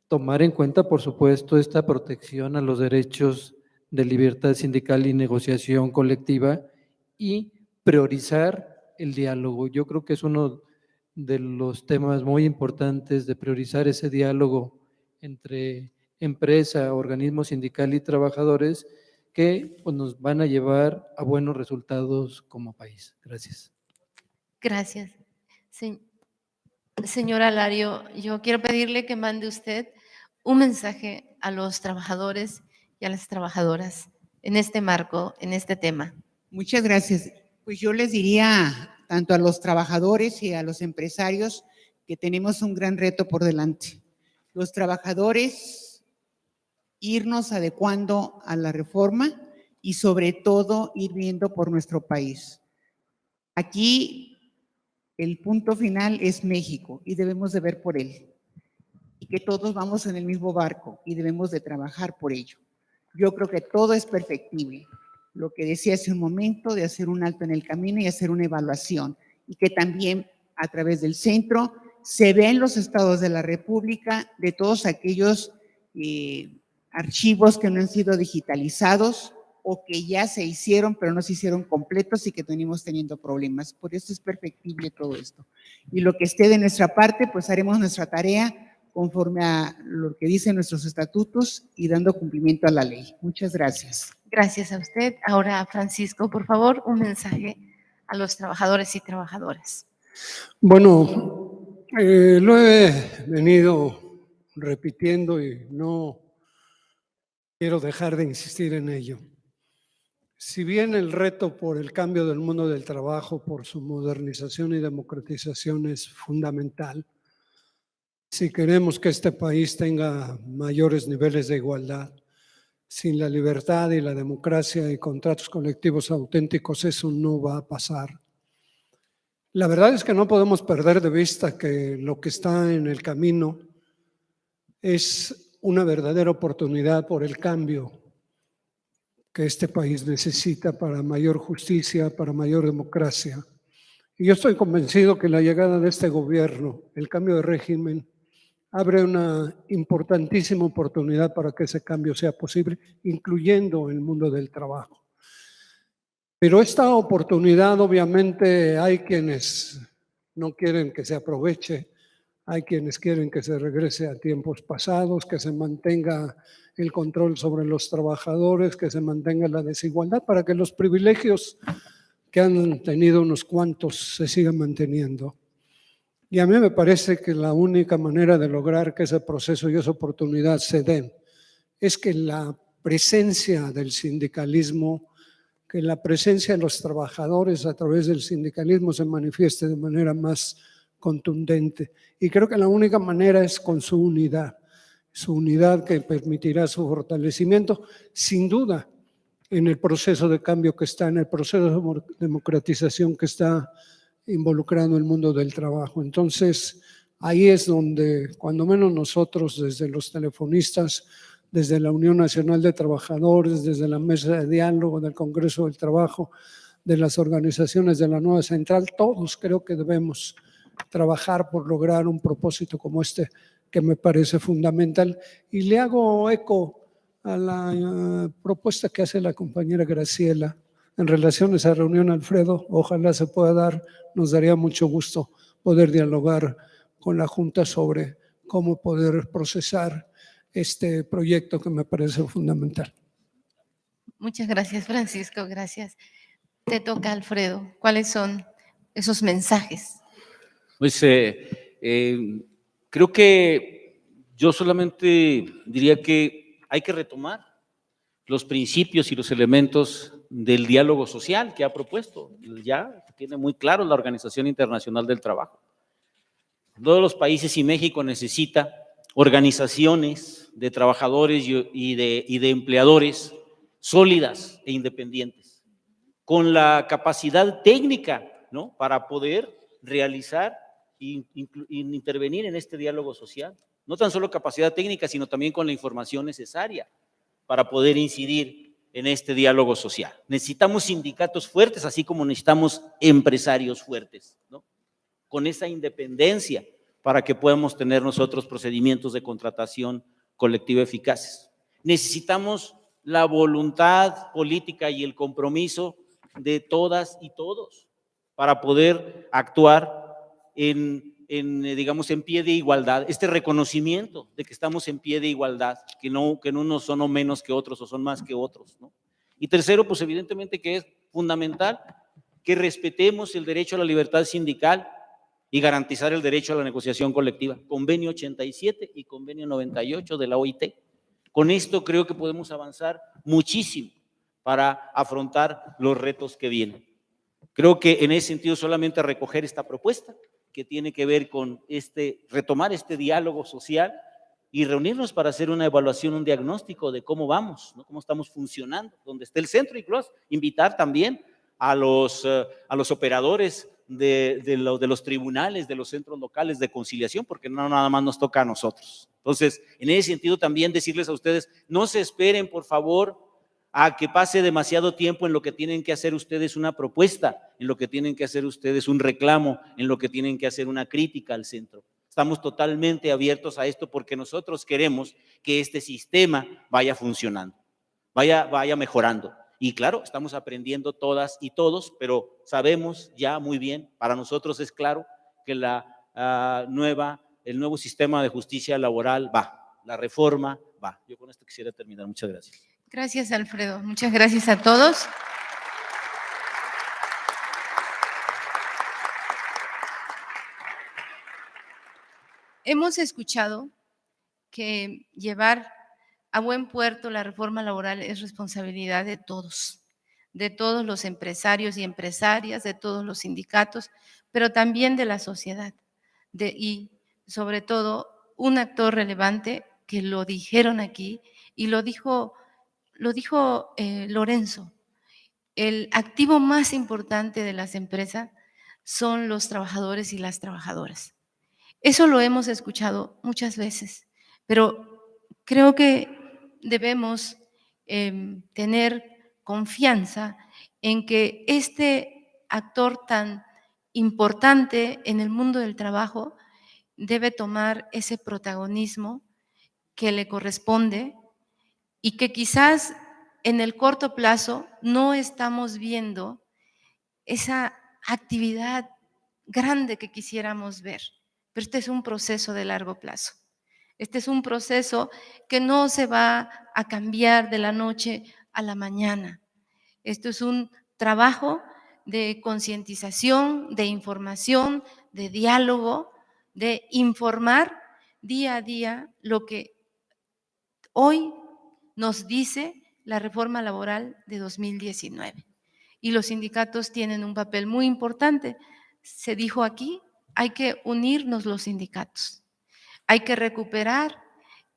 tomar en cuenta, por supuesto, esta protección a los derechos de libertad sindical y negociación colectiva y priorizar el diálogo. Yo creo que es uno de los temas muy importantes, de priorizar ese diálogo entre empresa, organismo sindical y trabajadores, que pues, nos van a llevar a buenos resultados como país. Gracias. Gracias. Señora Lario, yo quiero pedirle que mande usted un mensaje a los trabajadores y a las trabajadoras en este marco, en este tema. Muchas gracias. Pues yo les diría tanto a los trabajadores y a los empresarios que tenemos un gran reto por delante. Los trabajadores, irnos adecuando a la reforma y sobre todo ir viendo por nuestro país. Aquí el punto final es México y debemos de ver por él. Y que todos vamos en el mismo barco y debemos de trabajar por ello. Yo creo que todo es perfectible. Lo que decía hace un momento, de hacer un alto en el camino y hacer una evaluación. Y que también a través del centro se ven los estados de la República de todos aquellos archivos que no han sido digitalizados o que ya se hicieron pero no se hicieron completos y que venimos teniendo problemas. Por eso es perfectible todo esto. Y lo que esté de nuestra parte, pues haremos nuestra tarea conforme a lo que dicen nuestros estatutos y dando cumplimiento a la ley. Muchas gracias. Gracias a usted. Ahora, Francisco, por favor, un mensaje a los trabajadores y trabajadoras. Bueno, lo he venido repitiendo y no quiero dejar de insistir en ello. Si bien el reto por el cambio del mundo del trabajo, por su modernización y democratización es fundamental, si queremos que este país tenga mayores niveles de igualdad, sin la libertad y la democracia y contratos colectivos auténticos, eso no va a pasar. La verdad es que no podemos perder de vista que lo que está en el camino es una verdadera oportunidad por el cambio que este país necesita para mayor justicia, para mayor democracia. Y yo estoy convencido que la llegada de este gobierno, el cambio de régimen, abre una importantísima oportunidad para que ese cambio sea posible, incluyendo el mundo del trabajo. Pero esta oportunidad, obviamente, hay quienes no quieren que se aproveche, hay quienes quieren que se regrese a tiempos pasados, que se mantenga el control sobre los trabajadores, que se mantenga la desigualdad, para que los privilegios que han tenido unos cuantos se sigan manteniendo. Y a mí me parece que la única manera de lograr que ese proceso y esa oportunidad se den es que la presencia del sindicalismo, que la presencia de los trabajadores a través del sindicalismo se manifieste de manera más contundente. Y creo que la única manera es con su unidad que permitirá su fortalecimiento, sin duda, en el proceso de cambio que está, en el proceso de democratización que está involucrando el mundo del trabajo. Entonces, ahí es donde, cuando menos nosotros, desde los telefonistas, desde la Unión Nacional de Trabajadores, desde la Mesa de Diálogo del Congreso del Trabajo, de las organizaciones de la nueva central, todos creo que debemos trabajar por lograr un propósito como este, que me parece fundamental. Y le hago eco a la propuesta que hace la compañera Graciela en relación a esa reunión, Alfredo. Ojalá se pueda dar, nos daría mucho gusto poder dialogar con la Junta sobre cómo poder procesar este proyecto que me parece fundamental. Muchas gracias, Francisco, gracias. Te toca, Alfredo. ¿Cuáles son esos mensajes? Pues creo que yo solamente diría que hay que retomar los principios y los elementos del diálogo social que ha propuesto. Ya tiene muy claro la Organización Internacional del Trabajo. Todos los países y México necesita organizaciones de trabajadores y de empleadores sólidas e independientes, con la capacidad técnica, ¿no?, para poder realizar e intervenir en este diálogo social. No tan solo capacidad técnica, sino también con la información necesaria para poder incidir en este diálogo social. Necesitamos sindicatos fuertes, así como necesitamos empresarios fuertes, ¿no?, con esa independencia para que podamos tener nosotros procedimientos de contratación colectiva eficaces. Necesitamos la voluntad política y el compromiso de todas y todos para poder actuar digamos, en pie de igualdad, este reconocimiento de que estamos en pie de igualdad, que unos son menos que otros o son más que otros, ¿no? Y tercero, pues evidentemente que es fundamental que respetemos el derecho a la libertad sindical y garantizar el derecho a la negociación colectiva. Convenio 87 y Convenio 98 de la OIT. Con esto creo que podemos avanzar muchísimo para afrontar los retos que vienen. Creo que en ese sentido solamente recoger esta propuesta que tiene que ver con retomar este diálogo social y reunirnos para hacer una evaluación, un diagnóstico de cómo vamos, ¿no?, cómo estamos funcionando, donde esté el centro, incluso invitar también a los operadores de los tribunales, de los centros locales de conciliación, porque no nada más nos toca a nosotros. Entonces, en ese sentido también decirles a ustedes, no se esperen, por favor, a que pase demasiado tiempo en lo que tienen que hacer ustedes una propuesta, en lo que tienen que hacer ustedes un reclamo, en lo que tienen que hacer una crítica al centro. Estamos totalmente abiertos a esto porque nosotros queremos que este sistema vaya funcionando, vaya mejorando. Y claro, estamos aprendiendo todas y todos, pero sabemos ya muy bien, para nosotros es claro que el nuevo sistema de justicia laboral va, la reforma va. Yo con esto quisiera terminar. Muchas gracias. Gracias, Alfredo. Muchas gracias a todos. Hemos escuchado que llevar a buen puerto la reforma laboral es responsabilidad de todos los empresarios y empresarias, de todos los sindicatos, pero también de la sociedad. Y sobre todo, un actor relevante que lo dijeron aquí y lo dijo Lorenzo, el activo más importante de las empresas son los trabajadores y las trabajadoras. Eso lo hemos escuchado muchas veces, pero creo que debemos tener confianza en que este actor tan importante en el mundo del trabajo debe tomar ese protagonismo que le corresponde y que quizás en el corto plazo no estamos viendo esa actividad grande que quisiéramos ver. Pero este es un proceso de largo plazo. Este es un proceso que no se va a cambiar de la noche a la mañana. Esto es un trabajo de concientización, de información, de diálogo, de informar día a día lo que hoy nos dice la reforma laboral de 2019. Y los sindicatos tienen un papel muy importante. Se dijo aquí, hay que unirnos los sindicatos. Hay que recuperar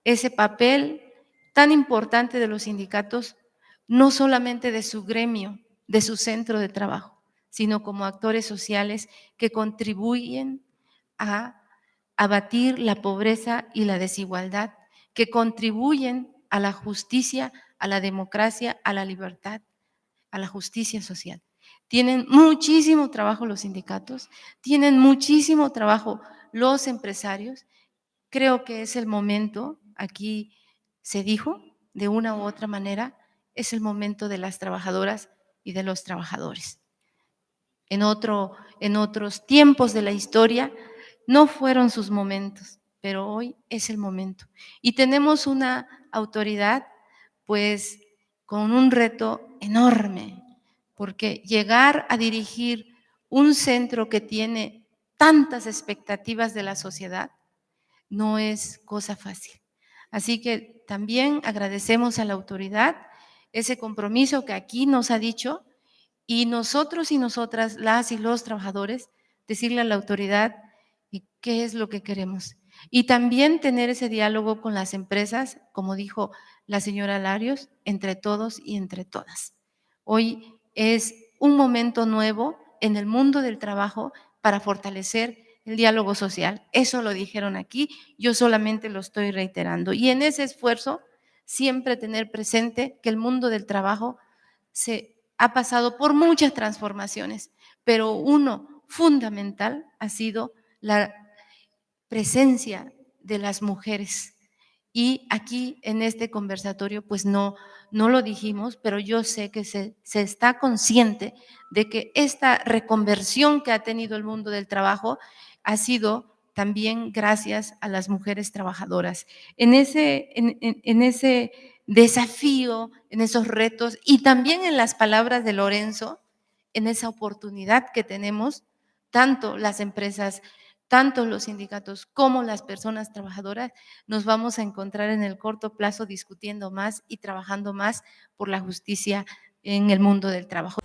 ese papel tan importante de los sindicatos, no solamente de su gremio, de su centro de trabajo, sino como actores sociales que contribuyen a abatir la pobreza y la desigualdad, que contribuyen a la justicia, a la democracia, a la libertad, a la justicia social. Tienen muchísimo trabajo los sindicatos, tienen muchísimo trabajo los empresarios. Creo que es el momento, aquí se dijo de una u otra manera, es el momento de las trabajadoras y de los trabajadores. En otros tiempos de la historia no fueron sus momentos, pero hoy es el momento. Y tenemos una autoridad, pues, con un reto enorme, porque llegar a dirigir un centro que tiene tantas expectativas de la sociedad no es cosa fácil. Así que también agradecemos a la autoridad ese compromiso que aquí nos ha dicho, y nosotros y nosotras, las y los trabajadores, decirle a la autoridad qué es lo que queremos. Y también tener ese diálogo con las empresas, como dijo la señora Larios, entre todos y entre todas. Hoy es un momento nuevo en el mundo del trabajo para fortalecer el diálogo social. Eso lo dijeron aquí, yo solamente lo estoy reiterando. Y en ese esfuerzo, siempre tener presente que el mundo del trabajo ha pasado por muchas transformaciones, pero uno fundamental ha sido la presencia de las mujeres. Y aquí en este conversatorio, pues no lo dijimos, pero yo sé que se está consciente de que esta reconversión que ha tenido el mundo del trabajo ha sido también gracias a las mujeres trabajadoras. En ese desafío, en esos retos y también en las palabras de Lorenzo, en esa oportunidad que tenemos, tanto las empresas, tanto los sindicatos como las personas trabajadoras, nos vamos a encontrar en el corto plazo discutiendo más y trabajando más por la justicia en el mundo del trabajo.